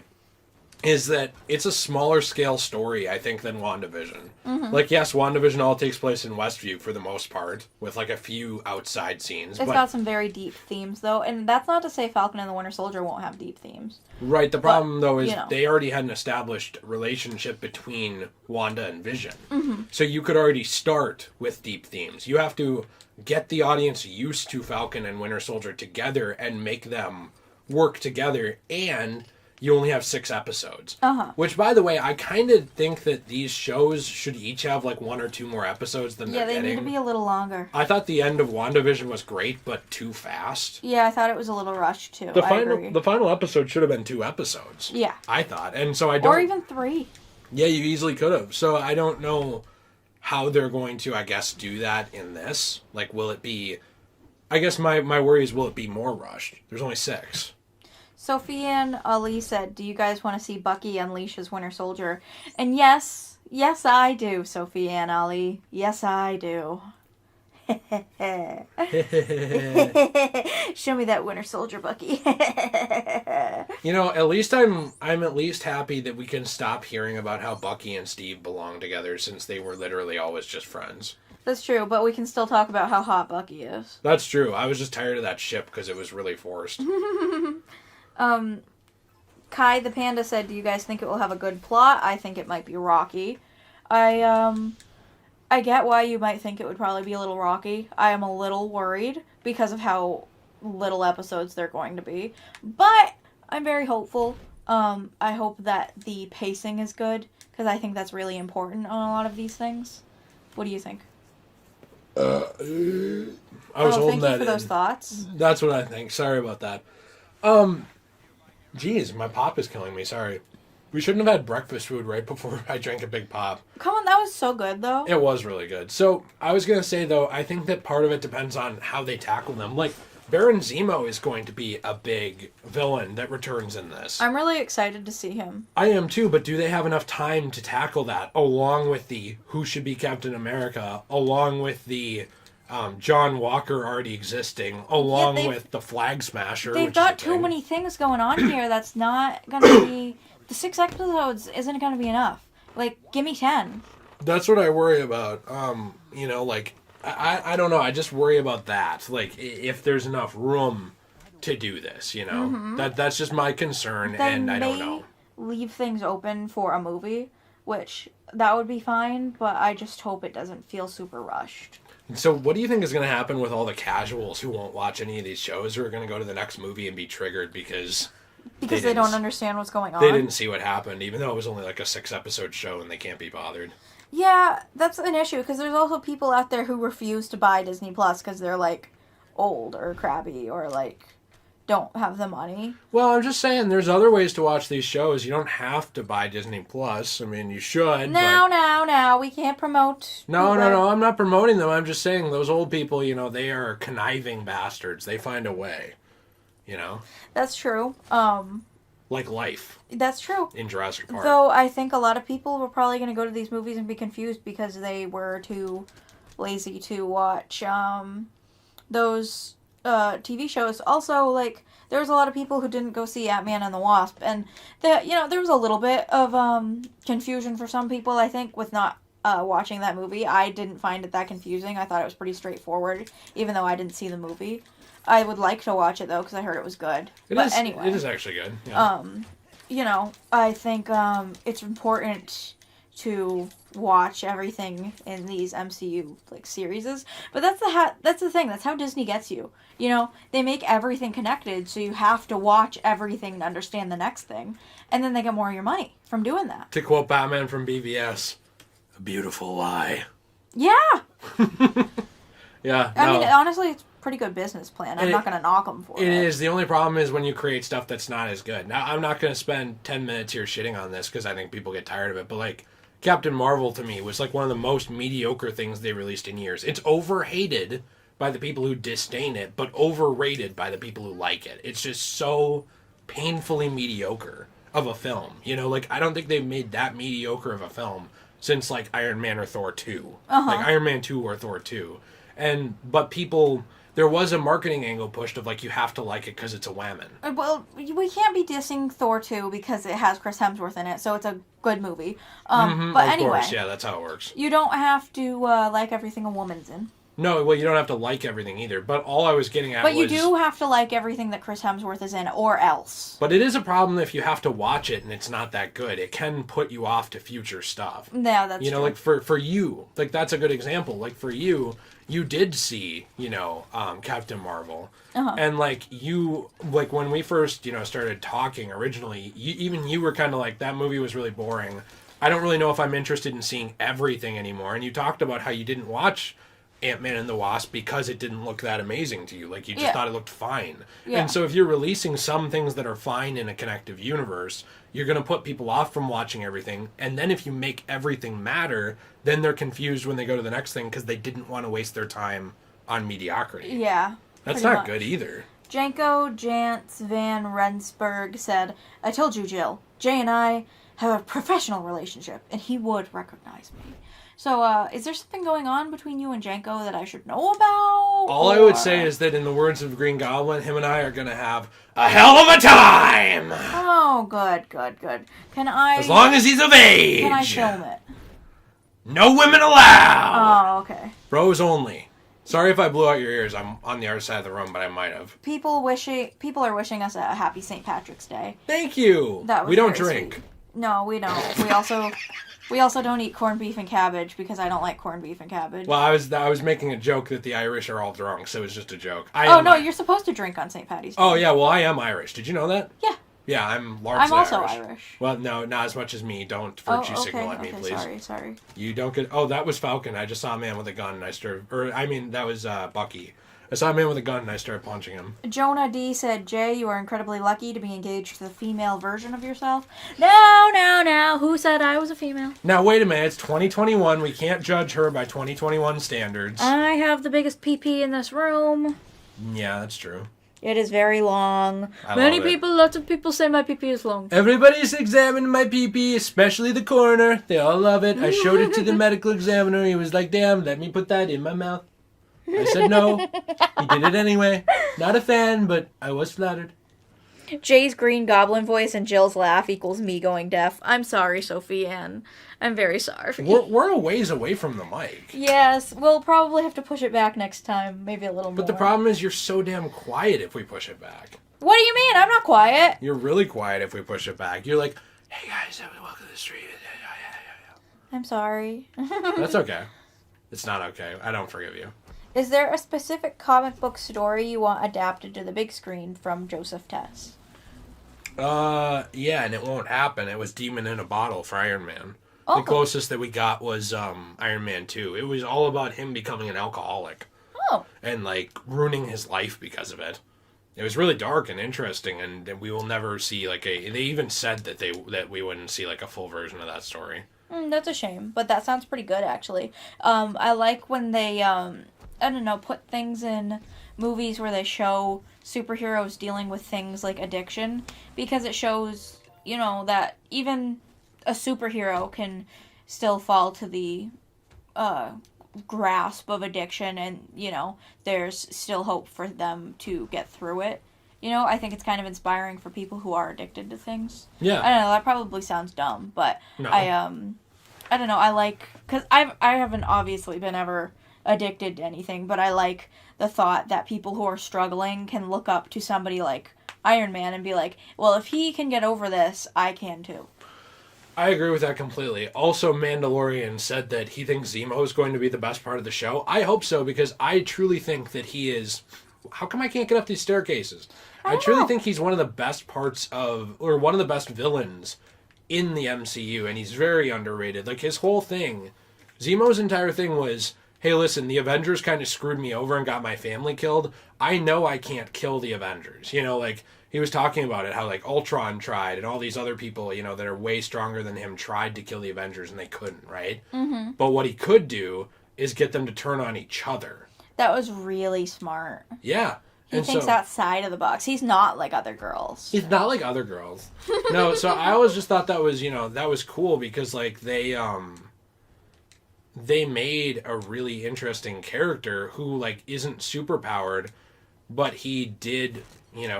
Is that it's a smaller scale story, I think, than WandaVision. Mm-hmm. Like, yes, WandaVision all takes place in Westview for the most part, with like a few outside scenes. It's got some very deep themes, though, and that's not to say Falcon and the Winter Soldier won't have deep themes. Right, the problem, though, is they already had an established relationship between Wanda and Vision. Mm-hmm. So you could already start with deep themes. You have to get the audience used to Falcon and Winter Soldier together and make them work together, and... you only have 6 episodes. Which, by the way, I kind of think that these shows should each have like 1 or 2 more episodes than they're getting. Yeah, they need to be a little longer. I thought the end of WandaVision was great, but too fast. Yeah, I thought it was a little rushed, too. The final episode should have been 2 episodes. Yeah. I thought. And so I don't... or even 3. Yeah, you easily could have. So I don't know how they're going to, I guess, do that in this. Like, will it be... I guess my worry is, will it be more rushed? There's only 6. Sophian Ali said, "Do you guys want to see Bucky unleash his Winter Soldier?" And yes, I do, Sophian Ali. Yes, I do. Show me that Winter Soldier, Bucky. You know, at least I'm at least happy that we can stop hearing about how Bucky and Steve belong together, since they were literally always just friends. That's true, but we can still talk about how hot Bucky is. That's true. I was just tired of that ship because it was really forced. Kai the Panda said, do you guys think it will have a good plot? I think it might be rocky. I get why you might think it would probably be a little rocky. I am a little worried because of how little episodes they're going to be. But I'm very hopeful. I hope that the pacing is good, because I think that's really important on a lot of these things. What do you think? I was holding thank you that for those thoughts. That's what I think. Sorry about that. Geez, my pop is killing me. Sorry. We shouldn't have had breakfast food right before I drank a big pop. Come on, that was so good, though. It was really good. So, I was going to say, though, I think that part of it depends on how they tackle them. Like, Baron Zemo is going to be a big villain that returns in this. I'm really excited to see him. I am too, but do they have enough time to tackle that, along with the who should be Captain America, along with the John Walker already existing, along with the Flag Smasher? They've got too many things going on here that's not going to be... The 6 episodes isn't going to be enough. Like, give me 10. That's what I worry about. You know, like... I don't know. I just worry about that. Like, if there's enough room to do this, you know? Mm-hmm. That's just my concern, and I don't know. Leave things open for a movie, which that would be fine, but I just hope it doesn't feel super rushed. So what do you think is going to happen with all the casuals who won't watch any of these shows, who are going to go to the next movie and be triggered because they don't understand what's going on? They didn't see what happened, even though it was only like a 6-episode show and they can't be bothered. Yeah, that's an issue, because there's also people out there who refuse to buy Disney Plus because they're, like, old or crabby or, like, don't have the money. Well, I'm just saying, there's other ways to watch these shows. You don't have to buy Disney Plus. I mean, you should. No, we can't promote... No, I'm not promoting them. I'm just saying, those old people, you know, they are conniving bastards. They find a way, you know? That's true. Like life. That's true. In Jurassic Park. Though I think a lot of people were probably going to go to these movies and be confused because they were too lazy to watch those TV shows. Also, like, there was a lot of people who didn't go see Ant-Man and the Wasp, and there was a little bit of confusion for some people, I think, with not watching that movie. I didn't find it that confusing. I thought it was pretty straightforward, even though I didn't see the movie. I would like to watch it, though, because I heard it was good. Anyway, it is actually good. Yeah. I think it's important to watch everything in these MCU like series. But that's the thing. That's how Disney gets you. You know, they make everything connected, so you have to watch everything to understand the next thing, and then they get more of your money from doing that. To quote Batman from BVS, "A beautiful lie." Yeah. Yeah. I mean, honestly, it's a pretty good business plan. I'm not going to knock them for it. It is. The only problem is when you create stuff that's not as good. Now, I'm not going to spend 10 minutes here shitting on this because I think people get tired of it, but, like, Captain Marvel, to me, was, like, one of the most mediocre things they released in years. It's overhated by the people who disdain it, but overrated by the people who like it. It's just so painfully mediocre of a film. You know, like, I don't think they've made that mediocre of a film since, like, Iron Man or Thor 2. Like, Iron Man 2 or Thor 2. But people, there was a marketing angle pushed of, like, you have to like it because it's a whammon. Well, we can't be dissing Thor 2 because it has Chris Hemsworth in it, so it's a good movie. But anyway. Of course, yeah, that's how it works. You don't have to like everything a woman's in. No, well, you don't have to like everything either. But all I was getting at was... But you do have to like everything that Chris Hemsworth is in, or else. But it is a problem if you have to watch it and it's not that good. It can put you off to future stuff. Yeah, that's true. You know, like, for you, like, that's a good example. Like, for you, you did see, you know, Captain Marvel. And, like, you, like, when we first, you know, started talking originally, even you were kind of like, that movie was really boring. I don't really know if I'm interested in seeing everything anymore. And you talked about how you didn't watch Ant-Man and the Wasp because it didn't look that amazing to you. Like, you just thought it looked fine. Yeah. And so if you're releasing some things that are fine in a connective universe, you're going to put people off from watching everything. And then if you make everything matter, then they're confused when they go to the next thing because they didn't want to waste their time on mediocrity. Yeah. That's not good either. Janko Jantz Van Rensburg said, "I told you, Jill, Jay and I have a professional relationship, and he would recognize me." So, is there something going on between you and Janko that I should know about? All I would say is that in the words of Green Goblin, him and I are going to have a hell of a time! Oh, good. Can I... As long as he's of age! Can I film it? No women allowed! Oh, okay. Bros only. Sorry if I blew out your ears. I'm on the other side of the room, but I might have. People are wishing us a happy St. Patrick's Day. Thank you. That was we don't very drink. Sweet. No, we don't. We also don't eat corned beef and cabbage because I don't like corned beef and cabbage. Well, I was making a joke that the Irish are all drunk, so it was just a joke. You're supposed to drink on St. Patty's Day. Oh yeah, well I am Irish. Did you know that? Yeah. Yeah, I'm largely I'm also Irish. Irish. Well, no, not as much as me. Don't virtue signal at me, please. Sorry. You don't get... Oh, that was Falcon. I just saw a man with a gun and I started... that was Bucky. I saw a man with a gun and I started punching him. Jonah D said, Jay, you are incredibly lucky to be engaged to the female version of yourself. No. Who said I was a female? Now, wait a minute. It's 2021. We can't judge her by 2021 standards. I have the biggest PP in this room. Yeah, that's true. It is very long. Lots of people say my PP is long. Everybody's examining my PP, especially the coroner. They all love it. I showed it to the medical examiner. He was like, damn, let me put that in my mouth. I said no. He did it anyway. Not a fan, but I was flattered. Jay's green goblin voice and Jill's laugh equals me going deaf. I'm sorry, Sophie Ann. I'm very sorry. We're a ways away from the mic. Yes, we'll probably have to push it back next time. Maybe a little more. But the problem is you're so damn quiet if we push it back. What do you mean? I'm not quiet. You're really quiet if we push it back. You're like, hey guys, welcome to the street. I'm sorry. That's okay. It's not okay. I don't forgive you. Is there a specific comic book story you want adapted to the big screen from Joseph Tess? Yeah, and it won't happen. It was Demon in a Bottle for Iron Man. Oh. The closest that we got was Iron Man 2. It was all about him becoming an alcoholic. Oh. And, like, ruining his life because of it. It was really dark and interesting, and we will never see, like, they even said that we wouldn't see, like, a full version of that story. That's a shame, but that sounds pretty good, actually. I like when they, put things in movies where they show superheroes dealing with things like addiction, because it shows, that even a superhero can still fall to the grasp of addiction, and, there's still hope for them to get through it. I think it's kind of inspiring for people who are addicted to things. Yeah. I don't know, that probably sounds dumb, but no. I don't know, I like, because I haven't obviously been ever addicted to anything, but I like the thought that people who are struggling can look up to somebody like Iron Man and be like, well, if he can get over this, I can too. I agree with that completely. Also, Mandalorian said that he thinks Zemo is going to be the best part of the show. I hope so, because I truly think that he is... How come I can't get up these staircases? I truly think he's one of the best one of the best villains in the MCU, and he's very underrated. Like, his whole thing, Zemo's entire thing was, hey, listen, the Avengers kind of screwed me over and got my family killed. I know I can't kill the Avengers. He was talking about it, how, like, Ultron tried, and all these other people, that are way stronger than him tried to kill the Avengers, and they couldn't, right? Mm-hmm. But what he could do is get them to turn on each other. That was really smart. Yeah. He thinks outside of the box. He's not like other girls. He's not like other girls. No, so I always just thought that was, that was cool, because, like, they made a really interesting character who, like, isn't superpowered, but he did,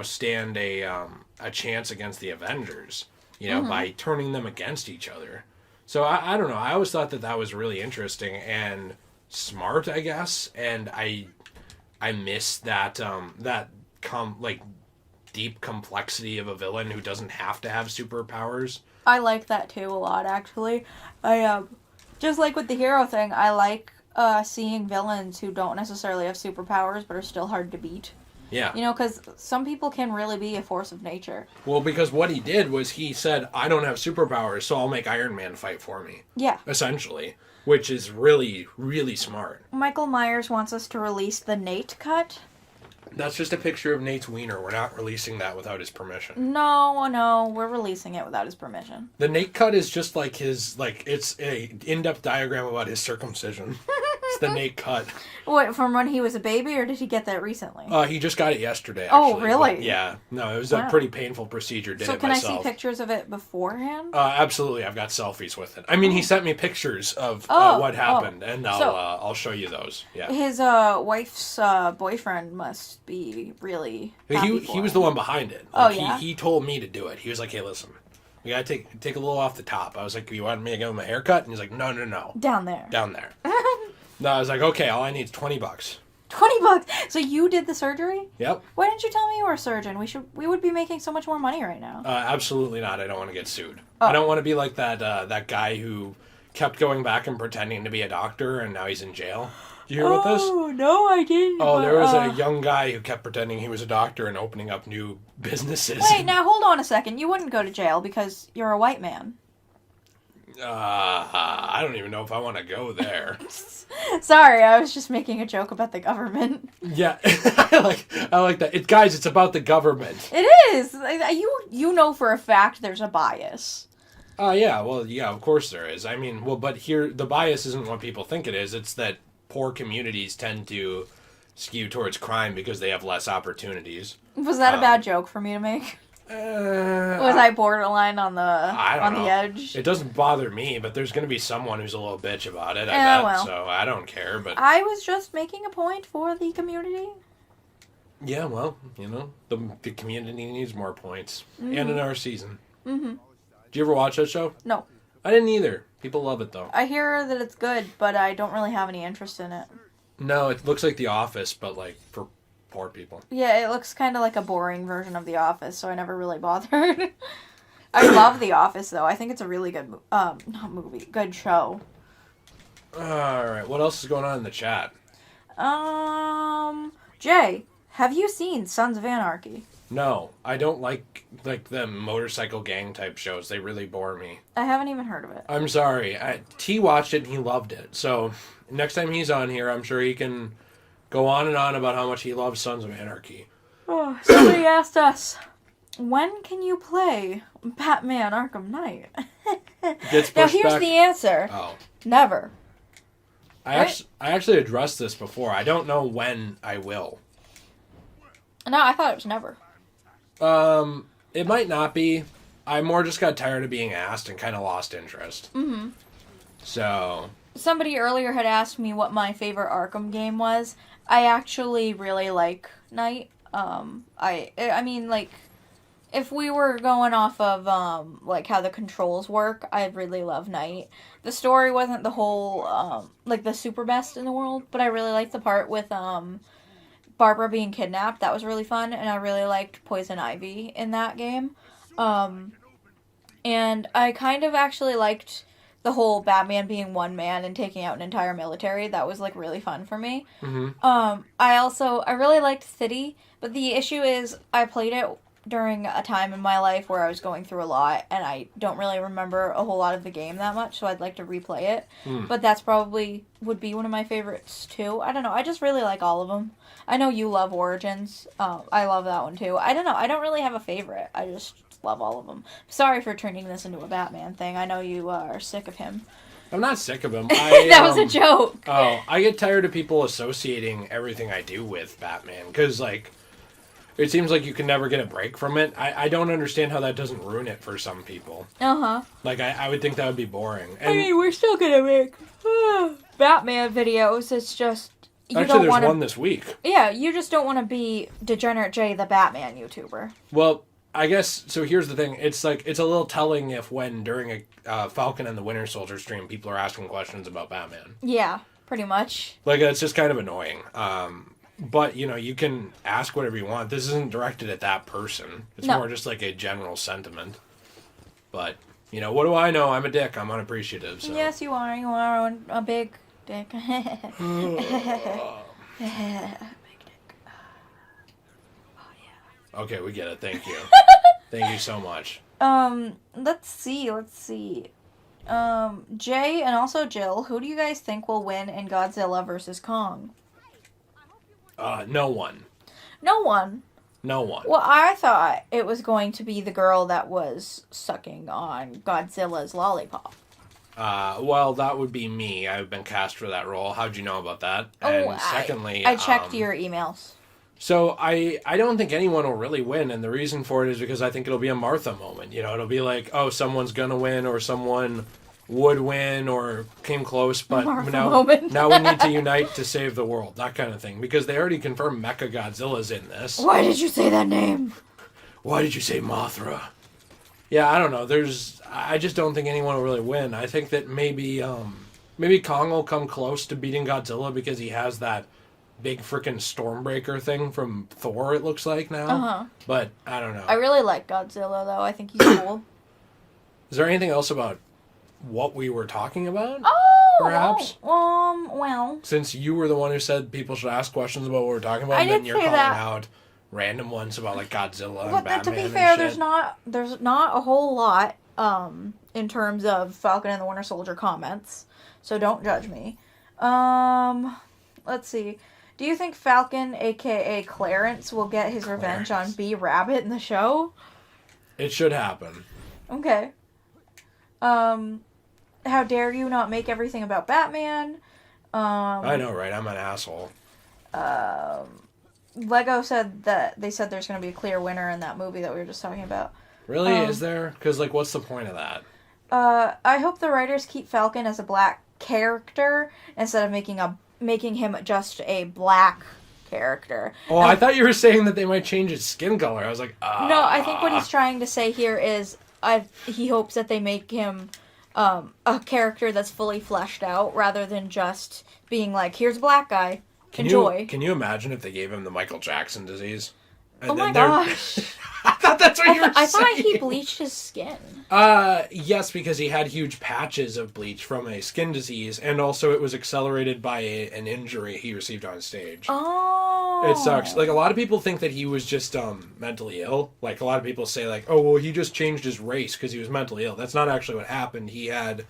stand a chance against the Avengers, by turning them against each other. So I don't know. I always thought that was really interesting and smart, I guess. And I miss that deep complexity of a villain who doesn't have to have superpowers. I like that too a lot, actually. I just like with the hero thing, I like seeing villains who don't necessarily have superpowers but are still hard to beat. Yeah. Because some people can really be a force of nature. Well, because what he did was he said, I don't have superpowers, so I'll make Iron Man fight for me. Yeah. Essentially. Which is really, really smart. Michael Myers wants us to release the Nate cut. That's just a picture of Nate's wiener. We're not releasing that without his permission. No, we're releasing it without his permission. The Nate cut is just like it's a in-depth diagram about his circumcision. It's the Nate cut. What, from when he was a baby, or did he get that recently? He just got it yesterday, actually. Oh, really? But, yeah. No, it was a pretty painful procedure. Did so it can myself. I see pictures of it beforehand? Absolutely. I've got selfies with it. I mean, he sent me pictures of what happened, and I'll show you those. Yeah. His wife's boyfriend must be really happy He was the one behind it. Like, yeah? He told me to do it. He was like, hey, listen, we gotta take a little off the top. I was like, you want me to give him a haircut? And he's like, no. Down there. No, I was like, okay, all I need is $20. $20. So you did the surgery? Yep. Why didn't you tell me you were a surgeon? We would be making so much more money right now. Absolutely not. I don't want to get sued. Oh. I don't want to be like that guy who kept going back and pretending to be a doctor, and now he's in jail. Did you hear about this? Oh, no, I didn't. Oh, there was a young guy who kept pretending he was a doctor and opening up new businesses. Wait, now hold on a second. You wouldn't go to jail because you're a white man. I don't even know if I want to go there. Sorry, I was just making a joke about the government. Yeah, I like that. Guys, it's about the government. It is. You know for a fact there's a bias. Yeah, well, yeah, of course there is. I mean, well, but here, the bias isn't what people think it is. It's that poor communities tend to skew towards crime because they have less opportunities. Was that a bad joke for me to make? Was I borderline on the edge? It doesn't bother me, but there's going to be someone who's a little bitch about it, I bet. Well. So I don't care, but... I was just making a point for the community. Yeah, well, the community needs more points. Mm-hmm. And another season. Mm-hmm. Did you ever watch that show? No. I didn't either. People love it, though. I hear that it's good, but I don't really have any interest in it. No, it looks like The Office, but, for poor people. Yeah, it looks kind of like a boring version of The Office, so I never really bothered. I love The Office, though. I think it's a really good, good show. Alright, what else is going on in the chat? Jay, have you seen Sons of Anarchy? No, I don't like the motorcycle gang type shows. They really bore me. I haven't even heard of it. I'm sorry. T watched it and he loved it. So next time he's on here, I'm sure he can go on and on about how much he loves Sons of Anarchy. Oh, somebody asked us, when can you play Batman Arkham Knight? Now here's the answer. Oh. Never. I actually addressed this before. I don't know when I will. No, I thought it was never. It might not be. I more just got tired of being asked and kind of lost interest. Mm-hmm. So... Somebody earlier had asked me what my favorite Arkham game was. I actually really like Knight. I mean, if we were going off of, how the controls work, I really love Knight. The story wasn't the whole, the super best in the world, but I really liked the part with, Barbara being kidnapped. That was really fun, and I really liked Poison Ivy in that game. And I kind of actually liked the whole Batman being one man and taking out an entire military. That was, really fun for me. Mm-hmm. I really liked City, but the issue is I played it during a time in my life where I was going through a lot, and I don't really remember a whole lot of the game that much, so I'd like to replay it. But that's probably would be one of my favorites, too. I don't know. I just really like all of them. I know you love Origins. I love that one, too. I don't know. I don't really have a favorite. I just love all of them. Sorry for turning this into a Batman thing. I know you are sick of him. I'm not sick of him. That was a joke. Oh, I get tired of people associating everything I do with Batman, because, it seems like you can never get a break from it. I don't understand how that doesn't ruin it for some people. Uh-huh. I would think that would be boring. And I mean, we're still gonna make Batman videos. It's just... Actually, there's one this week. Yeah, you just don't want to be Degenerate Jay, the Batman YouTuber. Well, I guess, so here's the thing. It's a little telling if when during a Falcon and the Winter Soldier stream, people are asking questions about Batman. Yeah, pretty much. It's just kind of annoying. But, you can ask whatever you want. This isn't directed at that person. It's more just a general sentiment. But, what do I know? I'm a dick. I'm unappreciative. So. Yes, you are. You are a big dick. Big dick. Okay, we get it. Thank you. Thank you so much. Let's see. Jay and also Jill, who do you guys think will win in Godzilla vs. Kong? No one. No one? No one. Well, I thought it was going to be the girl that was sucking on Godzilla's lollipop. Well, that would be me. I've been cast for that role. How'd you know about that? And secondly... I checked your emails. So, I don't think anyone will really win, and the reason for it is because I think it'll be a Martha moment. It'll be like, oh, someone's gonna win, or someone would win, or came close, but now we need to unite to save the world. That kind of thing. Because they already confirmed Mechagodzilla's in this. Why did you say that name? Why did you say Mothra? Yeah, I don't know. I just don't think anyone will really win. I think that maybe Kong will come close to beating Godzilla because he has that big freaking Stormbreaker thing from Thor, it looks like now. Uh-huh. But I don't know. I really like Godzilla, though. I think he's cool. Is there anything else about what we were talking about? Oh! Perhaps? Well... Since you were the one who said people should ask questions about what we're talking about, I and then did you're say calling that. out random ones about, like, Godzilla and But Batman to be and fair, shit. there's not a whole lot in terms of Falcon and the Winter Soldier comments, so don't judge me. Let's see. Do you think Falcon, aka Clarence, will get his revenge on B. Rabbit in the show? It should happen. Okay. How dare you not make everything about Batman? I know, right? I'm an asshole. Lego said that they said there's going to be a clear winner in that movie that we were just talking about. Really? Is there? Because, like, what's the point of that? I hope the writers keep Falcon as a black character instead of making him just a black character. Oh, I thought you were saying that they might change his skin color. I was like, No, I think what he's trying to say here is he hopes that they make him a character that's fully fleshed out rather than just being like, here's a black guy. Enjoy. Can you imagine if they gave him the Michael Jackson disease? And Oh my gosh. I thought that's what you were saying. I thought he bleached his skin. Yes, because he had huge patches of bleach from a skin disease, and also it was accelerated by an injury he received on stage. Oh. It sucks. Like, a lot of people think that he was just mentally ill. Like, a lot of people say, like, oh, well, he just changed his race because he was mentally ill. That's not actually what happened. He had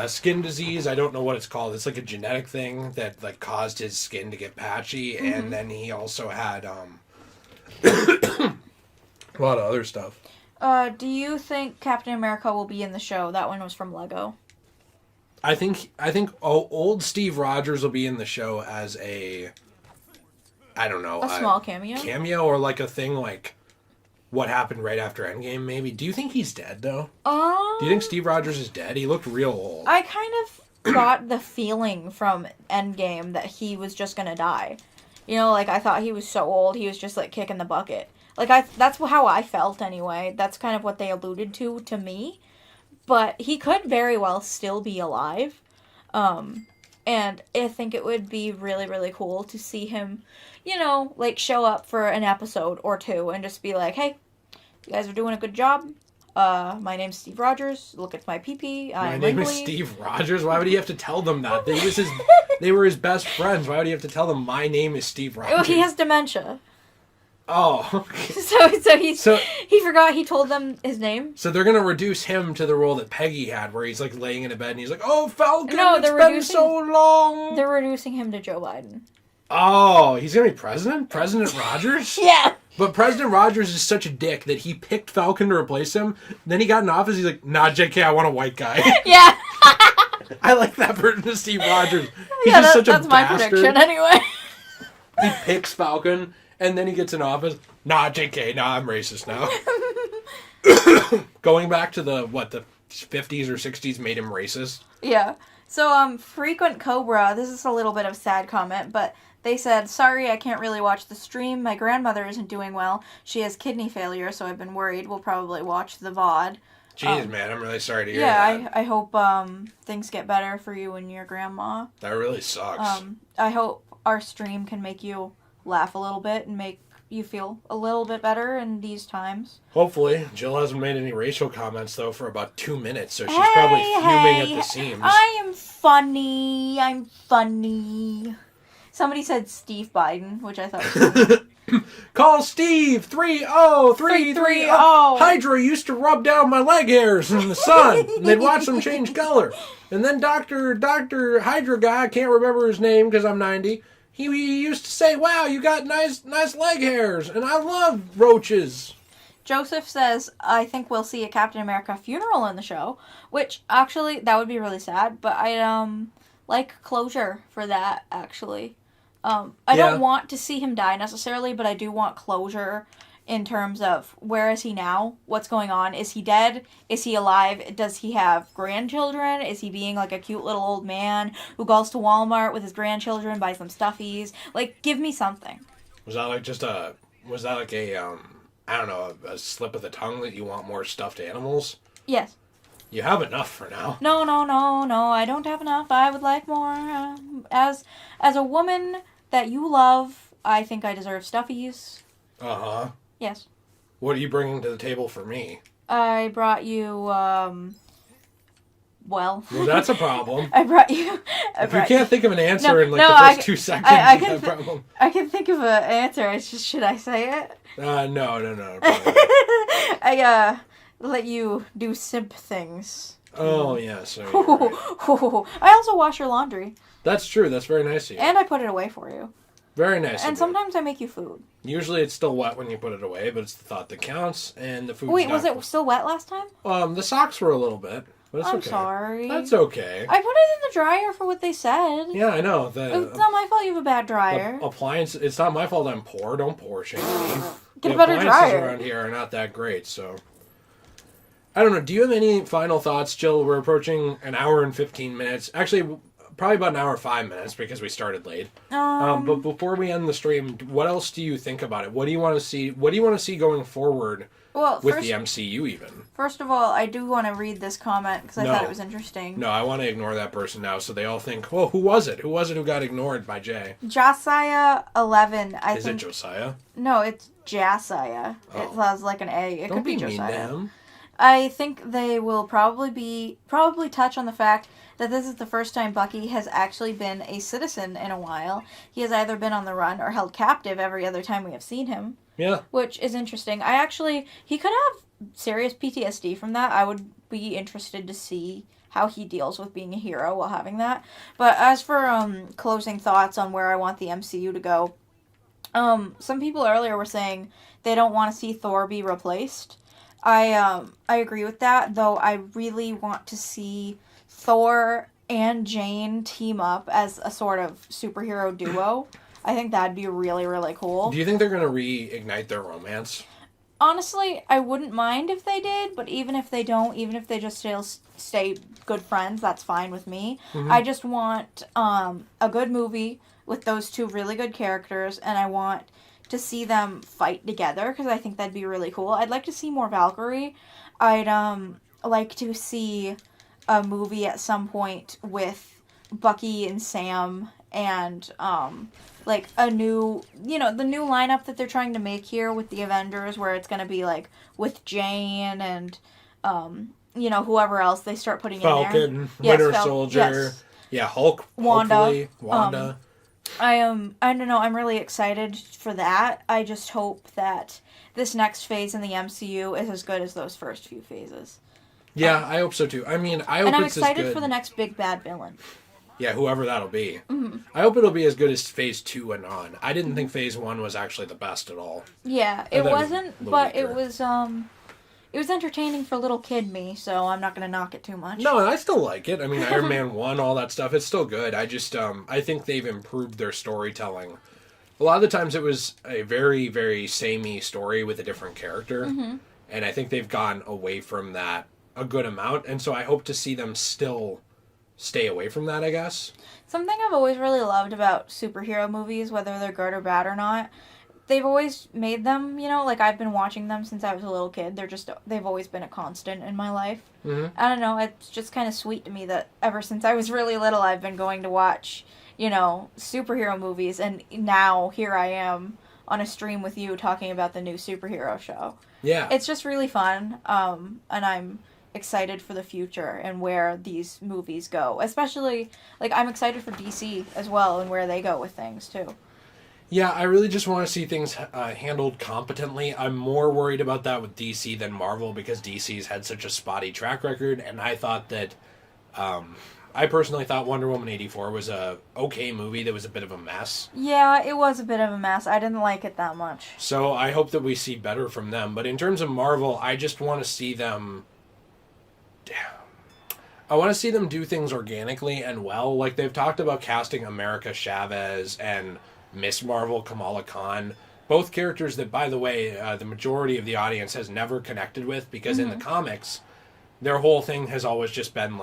skin disease. I don't know what it's called. It's like a genetic thing that, like, caused his skin to get patchy, and then he also had a lot of other stuff. Do you think Captain America will be in the show? That one was from Lego. I think old Steve Rogers will be in the show as a, I don't know, A small cameo? Cameo, or like a thing like what happened right after Endgame, maybe. Do you think he's dead, though? Do you think Steve Rogers is dead? He looked real old. I kind of got the feeling from Endgame that he was just gonna die. You know, like, I thought he was so old, he was just, like, kicking the bucket. Like, that's how I felt, anyway. That's kind of what they alluded to me. But he could very well still be alive. And I think it would be really, really cool to see him, you know, like, show up for an episode or two and just be like, hey, you guys are doing a good job. My name's Steve Rogers. Look at my pee-pee. My name is Steve Rogers. Why would he have to tell them that? They were his best friends. Why would he have to tell them my name is Steve Rogers? Well, he has dementia. Oh. So he forgot he told them his name. So they're gonna reduce him to the role that Peggy had, where he's like laying in a bed and he's like, "Oh, Falcon, No, it's they're been reducing- so long." They're reducing him to Joe Biden. Oh, he's gonna be president? President Rogers? Yeah. But President Rogers is such a dick that he picked Falcon to replace him. Then he got in office, he's like, nah, JK, I want a white guy. Yeah. I like that version of Steve Rogers. He's Yeah, just such a that's my bastard. prediction anyway. He picks Falcon, and then he gets in office. Nah, JK, nah, I'm racist now. Going back to the 50s or 60s made him racist. Yeah. So, Frequent Cobra, this is a little bit of a sad comment, but they said, sorry, I can't really watch the stream. My grandmother isn't doing well. She has kidney failure, so I've been worried. We'll probably watch the VOD. Jeez, man, I'm really sorry to hear that. Yeah, I hope things get better for you and your grandma. That really sucks. I hope our stream can make you laugh a little bit and make you feel a little bit better in these times. Hopefully. Jill hasn't made any racial comments, though, for about 2 minutes, so she's probably fuming at the seams. I am funny. I'm funny. Somebody said Steve Biden, which I thought was funny. Call Steve 30330. Hydra used to rub down my leg hairs in the sun, and they'd watch them change color. And then Dr. Hydra guy, I can't remember his name because I'm 90, he used to say, wow, you got nice leg hairs, and I love roaches. Joseph says, I think we'll see a Captain America funeral in the show, which actually, that would be really sad, but I'd like closure for that, actually. I don't want to see him die necessarily, but I do want closure in terms of where is he now? What's going on? Is he dead? Is he alive? Does he have grandchildren? Is he being like a cute little old man who goes to Walmart with his grandchildren, buys them stuffies? Like, give me something. Was that like I don't know, a slip of the tongue that you want more stuffed animals? Yes. You have enough for now. No, I don't have enough. I would like more. As a woman that you love. I think I deserve stuffies. Uh-huh. Yes. What are you bringing to the table for me? I brought you, Well, that's a problem. I brought you... If you can't think of an answer No, in like no, the first 2 seconds, I you can have a problem. I can think of an answer. It's just, should I say it? No. I, let you do simp things. Oh, yeah, so you're right. I also wash your laundry. That's true. That's very nice of you. And I put it away for you. Very nice of you. And sometimes I make you food. Usually it's still wet when you put it away, but it's the thought that counts, and the food's Wait, not... was it still wet last time? The socks were a little bit, but it's I'm okay. sorry. That's okay. I put it in the dryer for what they said. Yeah, I know. It's not my fault you have a bad dryer. Appliance. It's not my fault I'm poor. Don't pour shame on me. Get a better appliances dryer. around here are not that great, so... I don't know. Do you have any final thoughts, Jill? We're approaching an hour and 15 minutes. Actually, probably about an hour and 5 minutes because we started late. But before we end the stream, what else do you think about it? What do you want to see? What do you want to see going forward with the MCU even? First of all, I do want to read this comment because I thought it was interesting. No, I want to ignore that person now so they all think, oh, who was it? Who was it who got ignored by Jay? Josiah11, I think... Is it Josiah? No, it's Jasiah. Oh. It sounds like an A. It could be Josiah. Don't be mean to him. I think they will probably touch on the fact that this is the first time Bucky has actually been a citizen in a while. He has either been on the run or held captive every other time we have seen him. Yeah. Which is interesting. He could have serious PTSD from that. I would be interested to see how he deals with being a hero while having that. But as for closing thoughts on where I want the MCU to go, some people earlier were saying they don't want to see Thor be replaced. I agree with that, though I really want to see Thor and Jane team up as a sort of superhero duo. I think that'd be really, really cool. Do you think they're going to reignite their romance? Honestly, I wouldn't mind if they did, but even if they don't, even if they just stay good friends, that's fine with me. Mm-hmm. I just want a good movie with those two really good characters, and I want to see them fight together because I think that'd be really cool. I'd like to see more Valkyrie. I'd like to see a movie at some point with Bucky and Sam and like a new, the new lineup that they're trying to make here with the Avengers, where it's going to be like with Jane and whoever else they start putting Falcon, in there. Winter Soldier, yes. Yeah, Hulk, Wanda. Hopefully, Wanda. I don't know, I'm really excited for that. I just hope that this next phase in the MCU is as good as those first few phases. Yeah, I hope so too. I mean, I hope and I'm it's excited as good. for the next big bad villain. Yeah, whoever that'll be. Mm-hmm. I hope it'll be as good as Phase 2 and on. I didn't think Phase 1 was actually the best at all. Yeah, it wasn't, but it was entertaining for little kid me, so I'm not going to knock it too much. No, I still like it. I mean, Iron Man 1, all that stuff, it's still good. I just, I think they've improved their storytelling. A lot of the times it was a very, very samey story with a different character. Mm-hmm. And I think they've gone away from that a good amount. And so I hope to see them still stay away from that, I guess. Something I've always really loved about superhero movies, whether they're good or bad or not, they've always made them, like I've been watching them since I was a little kid. They've always been a constant in my life. Mm-hmm. I don't know, it's just kind of sweet to me that ever since I was really little, I've been going to watch, superhero movies, and now here I am on a stream with you talking about the new superhero show. Yeah. It's just really fun, and I'm excited for the future and where these movies go. Especially, I'm excited for DC as well and where they go with things, too. Yeah, I really just want to see things handled competently. I'm more worried about that with DC than Marvel because DC's had such a spotty track record, and I thought that... I personally thought Wonder Woman 84 was a okay movie that was a bit of a mess. Yeah, it was a bit of a mess. I didn't like it that much. So I hope that we see better from them. But in terms of Marvel, I just want to see them... I want to see them do things organically and well. Like, they've talked about casting America Chavez and Miss Marvel Kamala Khan. Both characters that, by the way, the majority of the audience has never connected with because in the comics, their whole thing has always just been,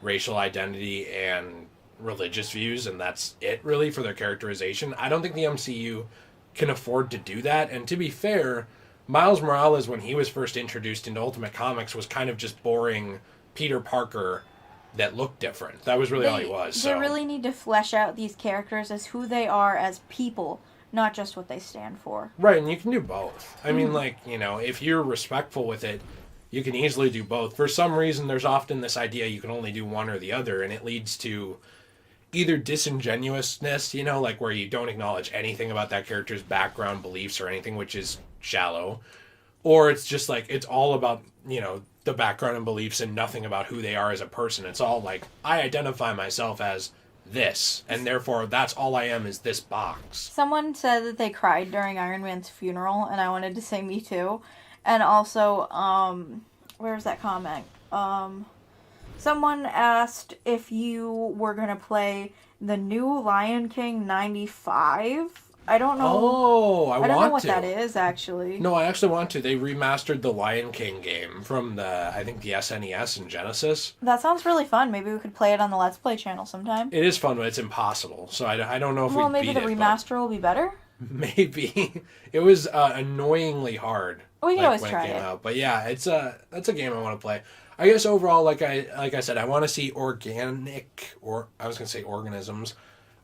racial identity and religious views, and that's it, really, for their characterization. I don't think the MCU can afford to do that, and to be fair, Miles Morales, when he was first introduced into Ultimate Comics, was kind of just boring Peter Parker that looked different. That was really all he was. They really need to flesh out these characters as who they are as people, not just what they stand for. Right, and you can do both. I mean, like, you know, if you're respectful with it, you can easily do both. For some reason, there's often this idea you can only do one or the other, and it leads to either disingenuousness, you know, like where you don't acknowledge anything about that character's background, beliefs, or anything, which is shallow, or it's just like, it's all about, you know, the background and beliefs and nothing about who they are as a person. It's all like, I identify myself as this, and therefore that's all I am is this box. Someone said that they cried during Iron Man's funeral, and I wanted to say me too. And also, where's that comment? Someone asked if you were going to play the new Lion King 95. I don't know. Oh, I don't want know what to. that is, actually. No, I actually want to. They remastered the Lion King game from I think the SNES and Genesis. That sounds really fun. Maybe we could play it on the Let's Play channel sometime. It is fun, but it's impossible. So I don't know if well, we maybe beat the it, remaster will be better. Maybe. It was annoyingly hard. We can always when try it came it. out. But yeah, that's a game I want to play. I guess overall, like I said, I want to see organisms.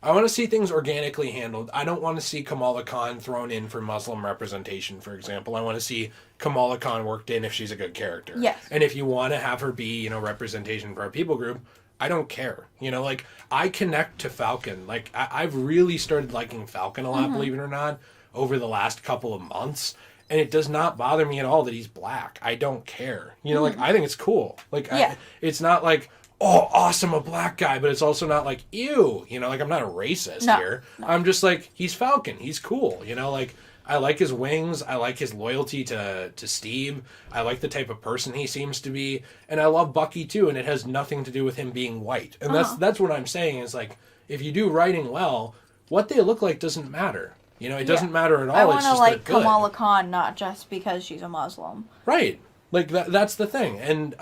I want to see things organically handled. I don't want to see Kamala Khan thrown in for Muslim representation, for example. I want to see Kamala Khan worked in if she's a good character. Yes. And if you want to have her be, you know, representation for our people group, I don't care. You know, like, I connect to Falcon. Like, I've really started liking Falcon a lot, believe it or not, over the last couple of months. And it does not bother me at all that he's black. I don't care. You know, like, I think it's cool. Like, yeah. It's not like, oh, awesome, a black guy, but it's also not like, ew, you know, like, I'm not a racist here. No. I'm just like, he's Falcon, he's cool, you know, like, I like his wings, I like his loyalty to Steve, I like the type of person he seems to be, and I love Bucky too, and it has nothing to do with him being white. And that's what I'm saying, is like, if you do writing well, what they look like doesn't matter. You know, it doesn't matter at all. I want to like good. Kamala Khan, not just because she's a Muslim. Right. Like, that's the thing. And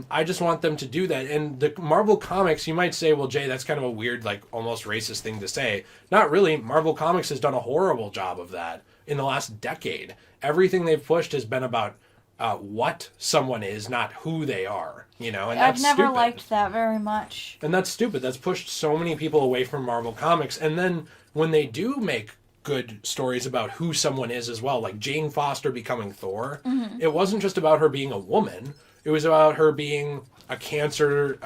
I just want them to do that. And the Marvel Comics, you might say, well, Jay, that's kind of a weird, like, almost racist thing to say. Not really. Marvel Comics has done a horrible job of that in the last decade. Everything they've pushed has been about what someone is, not who they are. You know, and that's I've never stupid. liked that very much. And that's stupid. That's pushed so many people away from Marvel Comics. And then when they do make good stories about who someone is as well, like Jane Foster becoming Thor, it wasn't just about her being a woman, it was about her being a cancer,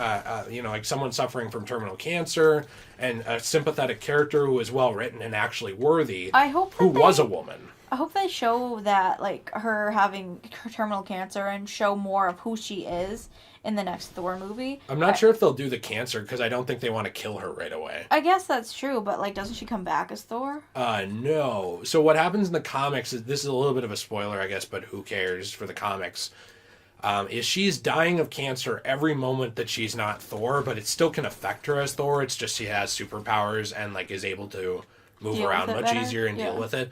you know, like someone suffering from terminal cancer, and a sympathetic character who was well written and actually worthy, was a woman. I hope they show that, like, her having terminal cancer and show more of who she is in the next Thor movie. I'm not sure if they'll do the cancer, because I don't think they want to kill her right away. I guess that's true, but, like, doesn't she come back as Thor? No. So what happens in the comics, this is a little bit of a spoiler, I guess, but who cares for the comics, is she's dying of cancer every moment that she's not Thor, but it still can affect her as Thor. It's just she has superpowers and, like, is able to move around much easier and deal with it.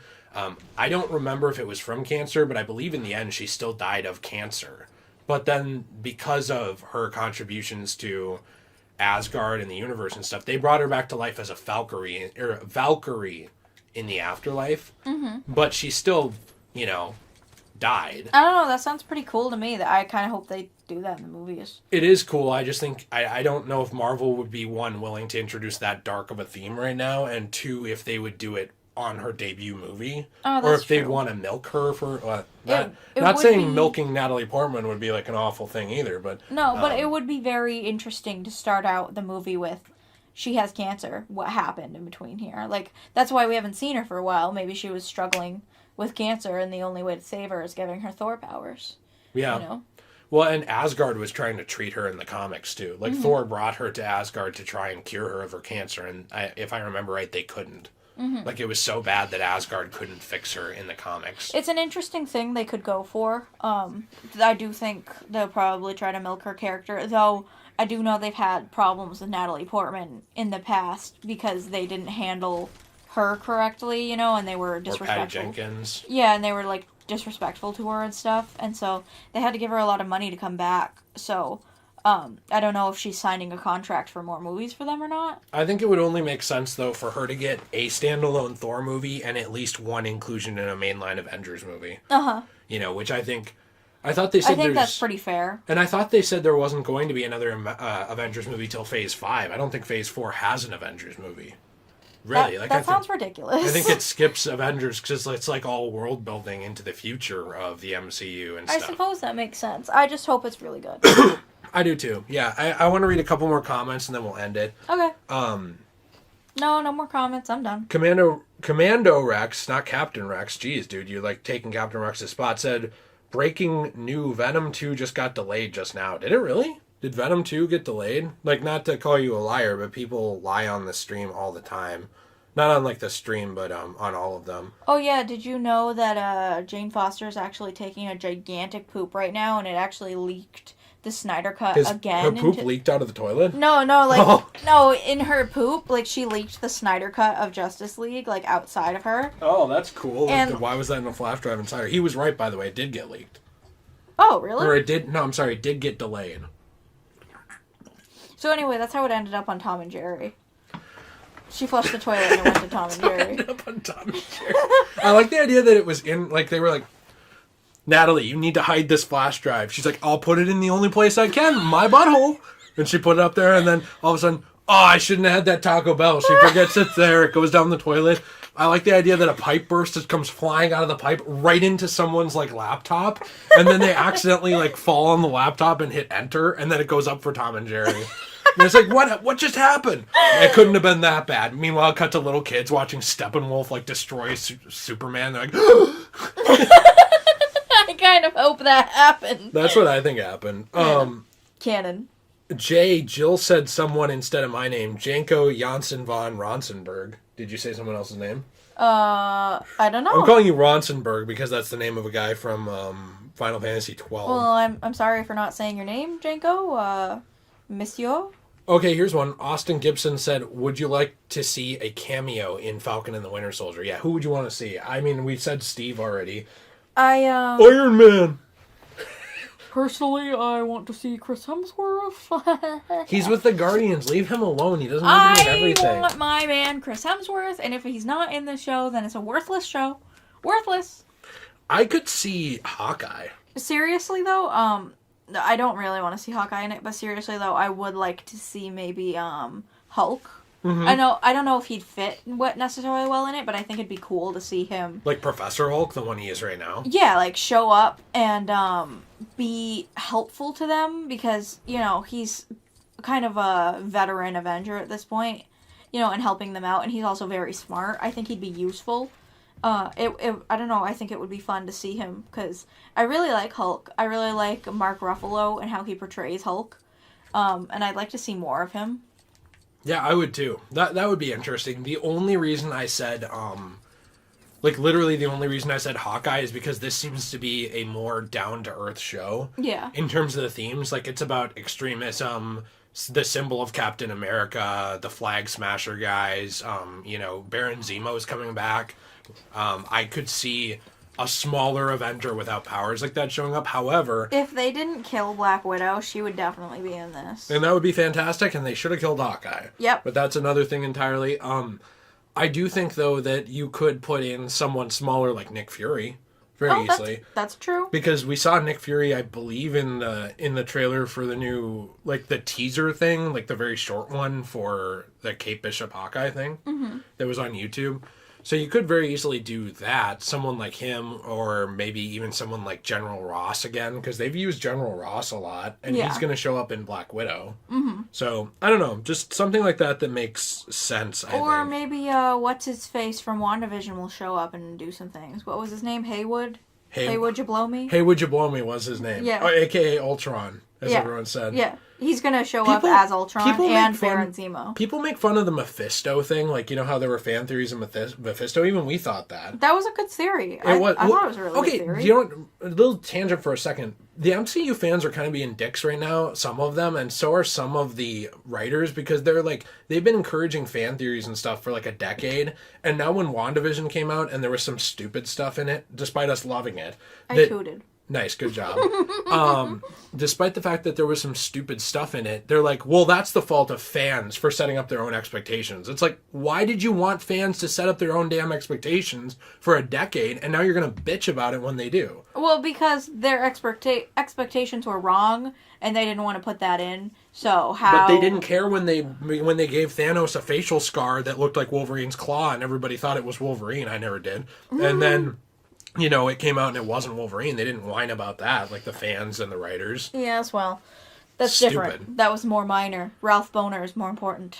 I don't remember if it was from cancer, but I believe in the end she still died of cancer. But then, because of her contributions to Asgard and the universe and stuff, they brought her back to life as a Valkyrie in the afterlife. But she still, you know, died. I don't know, that sounds pretty cool to me. That I kind of hope they do that in the movies. It is cool. I just think, I don't know if Marvel would be, one, willing to introduce that dark of a theme right now, and two, if they would do it on her debut movie, or if they'd want to milk her for not saying milking Natalie Portman would be like an awful thing either, but but it would be very interesting to start out the movie with she has cancer, what happened in between here. Like, that's why we haven't seen her for a while. Maybe she was struggling with cancer and the only way to save her is giving her Thor powers. Yeah, you know? Well, and Asgard was trying to treat her in the comics too. Like, Thor brought her to Asgard to try and cure her of her cancer, and if I remember right, they couldn't. Like, it was so bad that Asgard couldn't fix her in the comics. It's an interesting thing they could go for. I do think they'll probably try to milk her character, though I do know they've had problems with Natalie Portman in the past because they didn't handle her correctly, you know, and they were disrespectful. Or Patty Jenkins. Yeah, and they were, like, disrespectful to her and stuff, and so they had to give her a lot of money to come back, so I don't know if she's signing a contract for more movies for them or not. I think it would only make sense, though, for her to get a standalone Thor movie and at least one inclusion in a mainline Avengers movie. You know, which I think I thought they said I think that's pretty fair. And I thought they said there wasn't going to be another Avengers movie till Phase 5. I don't think Phase 4 has an Avengers movie. Really? That sounds ridiculous. I think it skips Avengers because it's like all world building into the future of the MCU and stuff. I suppose that makes sense. I just hope it's really good. I do too. Yeah, I want to read a couple more comments and then we'll end it. Okay. No more comments. I'm done. Commando Rex, not Captain Rex. Jeez, dude, you're like taking Captain Rex's spot. Said, breaking new Venom 2 just got delayed just now. Did it really? Did Venom 2 get delayed? Like, not to call you a liar, but people lie on the stream all the time. Not on, like, the stream, but on all of them. Oh, yeah. Did you know that Jane Foster is actually taking a gigantic poop right now, and it actually leaked the Snyder Cut again? Her poop leaked out of the toilet? No, no, in her poop, like, she leaked the Snyder Cut of Justice League, like, outside of her. Oh, that's cool. And why was that in a flash drive inside her? He was right, by the way. It did get leaked. Oh, really? Or it did get delayed. So anyway, that's how it ended up on Tom and Jerry. She flushed the toilet and it went to Tom and Jerry. Ended up on Tom and Jerry. I like the idea that it was in, like, they were like, Natalie, you need to hide this flash drive. She's like, I'll put it in the only place I can, my butthole. And she put it up there, and then all of a sudden, oh, I shouldn't have had that Taco Bell. She forgets it's there. It goes down the toilet. I like the idea that a pipe burst just comes flying out of the pipe right into someone's, like, laptop, and then they accidentally, like, fall on the laptop and hit enter, and then it goes up for Tom and Jerry. And it's like, what just happened? It couldn't have been that bad. Meanwhile, cut to little kids watching Steppenwolf, like, destroy Superman. They're like, I kind of hope that happened. That's what I think happened. Canon. Jill said someone instead of my name. Janko Janssen von Ronsenberg. Did you say someone else's name? I don't know. I'm calling you Ronsenberg because that's the name of a guy from Final Fantasy 12. Well, I'm sorry for not saying your name, Janko. Monsieur? Okay, here's one. Austin Gibson said, would you like to see a cameo in Falcon and the Winter Soldier? Yeah, who would you want to see? I mean, we said Steve already. Iron Man! Personally, I want to see Chris Hemsworth. He's with the Guardians. Leave him alone. He doesn't need to be in everything. I want my man Chris Hemsworth, and if he's not in the show, then it's a worthless show. Worthless. I could see Hawkeye. Seriously, though, I don't really want to see Hawkeye in it, but seriously, though, I would like to see maybe Hulk. Mm-hmm. I don't know if he'd fit necessarily well in it, but I think it'd be cool to see him. Like Professor Hulk, the one he is right now? Yeah, like show up and be helpful to them because, you know, he's kind of a veteran Avenger at this point, you know, and helping them out, and he's also very smart. I think he'd be useful. I don't know, I think it would be fun to see him because I really like Hulk. I really like Mark Ruffalo and how he portrays Hulk. And I'd like to see more of him. Yeah, I would too. That would be interesting. The only reason I said, like literally the only reason I said Hawkeye is because this seems to be a more down-to-earth show. Yeah. In terms of the themes, like it's about extremism, the symbol of Captain America, the flag smasher guys, you know, Baron Zemo is coming back. I could see a smaller Avenger without powers like that showing up. However, if they didn't kill Black Widow, she would definitely be in this. And that would be fantastic, and they should have killed Hawkeye. Yep. But that's another thing entirely. I do think, though, that you could put in someone smaller like Nick Fury very easily. That's true. Because we saw Nick Fury, I believe, in the trailer for the new, like, the teaser thing, like the very short one for the Kate Bishop Hawkeye thing that was on YouTube. So you could very easily do that, someone like him, or maybe even someone like General Ross again, because they've used General Ross a lot, and he's going to show up in Black Widow. Mm-hmm. So, I don't know, just something like that makes sense, I Or think. maybe, what's-his-face from WandaVision will show up and do some things. What was his name? Haywood? Hey, would you blow me? Hey, would you blow me was his name. Yeah. Or AKA Ultron, as everyone said. Yeah. He's going to show up as Ultron and Baron Zemo. People make fun of the Mephisto thing. Like, you know how there were fan theories of Mephisto? Even we thought that. That was a good theory. I thought it was a really good theory. You know what? A little tangent for a second. The MCU fans are kind of being dicks right now, some of them, and so are some of the writers, because they're like, they've been encouraging fan theories and stuff for like a decade, and now when WandaVision came out and there was some stupid stuff in it, despite us loving it. I tooted. Nice, good job. Despite the fact that there was some stupid stuff in it, they're like, well, that's the fault of fans for setting up their own expectations. It's like, why did you want fans to set up their own damn expectations for a decade, and now you're going to bitch about it when they do? Well, because their expectations were wrong, and they didn't want to put that in. So how? But they didn't care when they gave Thanos a facial scar that looked like Wolverine's claw, and everybody thought it was Wolverine. I never did. And then, you know, it came out and it wasn't Wolverine. They didn't whine about that, like the fans and the writers. Yes, well, that's Stupid. different. That was more minor. Ralph Boner is more important.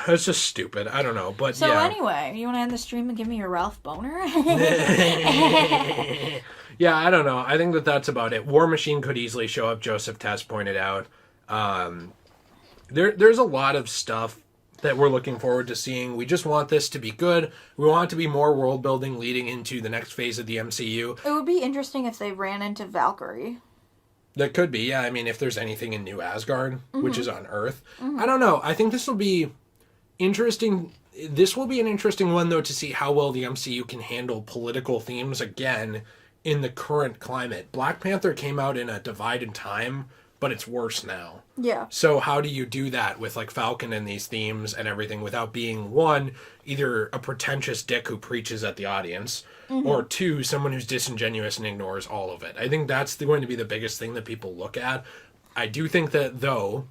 It's just stupid. I don't know, but So yeah. anyway, you want to end the stream and give me your Ralph Boner? Yeah, I don't know. I think that's about it. War Machine could easily show up, Joseph Tess pointed out. There's a lot of stuff that we're looking forward to seeing. We just want this to be good. We want it to be more world building leading into the next phase of the MCU. It would be interesting if they ran into Valkyrie. That could be, yeah. I mean, if there's anything in New Asgard, which is on Earth. I don't know. I think this will be interesting. This will be an interesting one, though, to see how well the MCU can handle political themes again in the current climate. Black Panther came out in a divided time, but it's worse now. Yeah. So how do you do that with like Falcon and these themes and everything without being, one, either a pretentious dick who preaches at the audience, or two, someone who's disingenuous and ignores all of it? I think that's going to be the biggest thing that people look at. I do think that, though,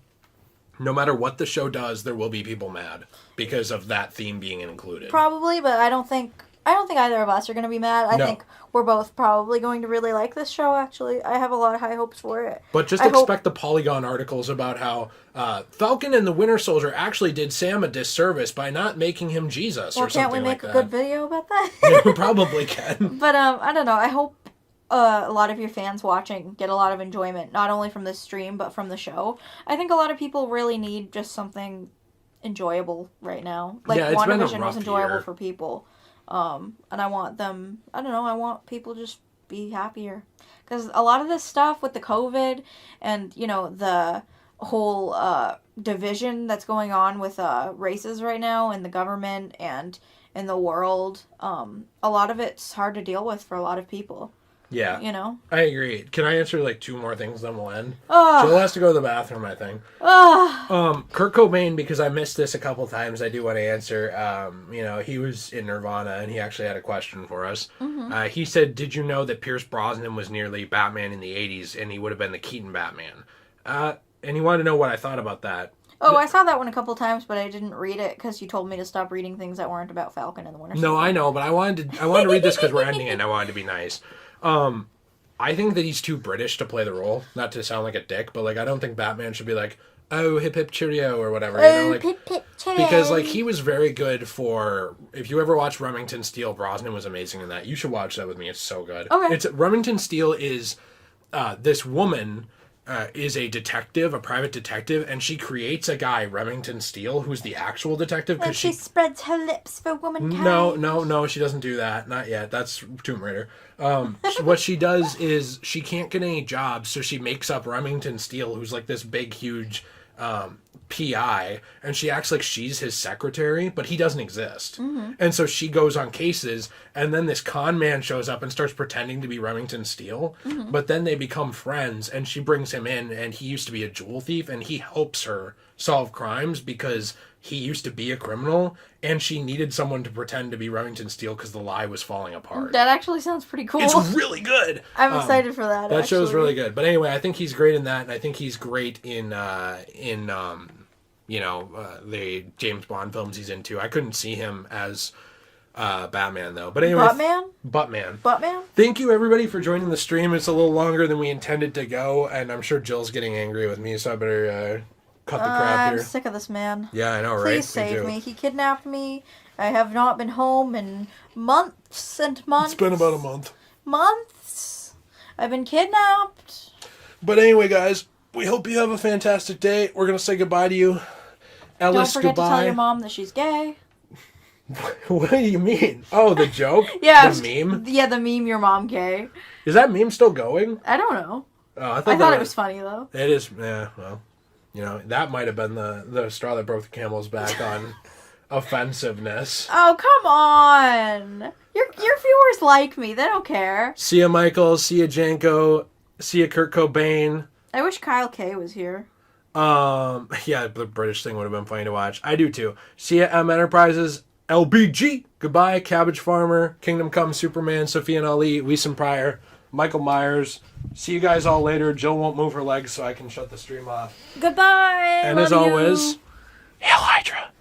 no matter what the show does, there will be people mad because of that theme being included. Probably, but I don't think either of us are going to be mad. I think we're both probably going to really like this show, actually. I have a lot of high hopes for it. But just expect the Polygon articles about how Falcon and the Winter Soldier actually did Sam a disservice by not making him Jesus or something like that. Can't we make a good video about that? Yeah, we probably can. But I don't know. I hope a lot of your fans watching get a lot of enjoyment, not only from this stream, but from the show. I think a lot of people really need just something enjoyable right now. Like, yeah, it's been a WandaVision rough was enjoyable year for people. And I want them, I don't know, I want people to just be happier. Because a lot of this stuff with the COVID and, you know, the whole division that's going on with races right now in the government and in the world, a lot of it's hard to deal with for a lot of people. Yeah. You know? I agree. Can I answer like two more things, then we'll end? Oh. Jill has to go to the bathroom, I think. Kurt Cobain, because I missed this a couple times, I do want to answer. You know, he was in Nirvana, and he actually had a question for us. He said, did you know that Pierce Brosnan was nearly Batman in the 80s, and he would have been the Keaton Batman? And he wanted to know what I thought about that. Oh, I saw that one a couple times, but I didn't read it because you told me to stop reading things that weren't about Falcon and the Winter Soldier. No, I know, but I wanted to read this because we're ending it, and I wanted to be nice. I think that he's too British to play the role. Not to sound like a dick, but like I don't think Batman should be like, oh, hip hip cheerio or whatever. You know, like, hip, hip, cheerio. Because like he was very good for. If you ever watched Remington Steele, Brosnan was amazing in that. You should watch that with me. It's so good. Okay. It's Remington Steele is this woman. Is a detective, a private detective, and she creates a guy, Remington Steele, who's the actual detective. And she spreads her lips for womankind. No, she doesn't do that. Not yet. That's Tomb Raider. What she does is she can't get any jobs, so she makes up Remington Steele, who's like this big, huge PI, and she acts like she's his secretary, but he doesn't exist. And so she goes on cases, and then this con man shows up and starts pretending to be Remington Steele, but then they become friends, and she brings him in, and he used to be a jewel thief, and he helps her solve crimes because he used to be a criminal, and she needed someone to pretend to be Remington Steele because the lie was falling apart. That actually sounds pretty cool. It's really good. I'm excited for that. That show's really good. But anyway, I think he's great in that, and I think he's great in the James Bond films he's into. I couldn't see him as Batman though. But anyway, Buttman. Thank you everybody for joining the stream. It's a little longer than we intended to go, and I'm sure Jill's getting angry with me, so I better cut the crap here. I'm sick of this man. Yeah, I know, right? Please save me. He kidnapped me. I have not been home in months and months. It's been about a month. Months. I've been kidnapped. But anyway, guys, we hope you have a fantastic day. We're going to say goodbye to you. Ellis, don't forget goodbye. to tell your mom that she's gay. What do you mean? Oh, the joke? Yeah. The meme? Yeah, the meme, your mom gay. Is that meme still going? I don't know. Oh, I thought it was funny, though. It is, yeah, well, you know, that might have been the straw that broke the camel's back on offensiveness. Oh, come on. Your viewers like me. They don't care. See ya, Michael. See ya, Janko. See ya, Kurt Cobain. I wish Kyle K was here. Yeah, the British thing would have been funny to watch. I do too. See ya, M Enterprises. LBG. Goodbye, Cabbage Farmer. Kingdom Come, Superman, Sophia and Ali, Weeson Pryor, Michael Myers. See you guys all later. Jill won't move her legs so I can shut the stream off. Goodbye. And Love as always, you. Hail Hydra.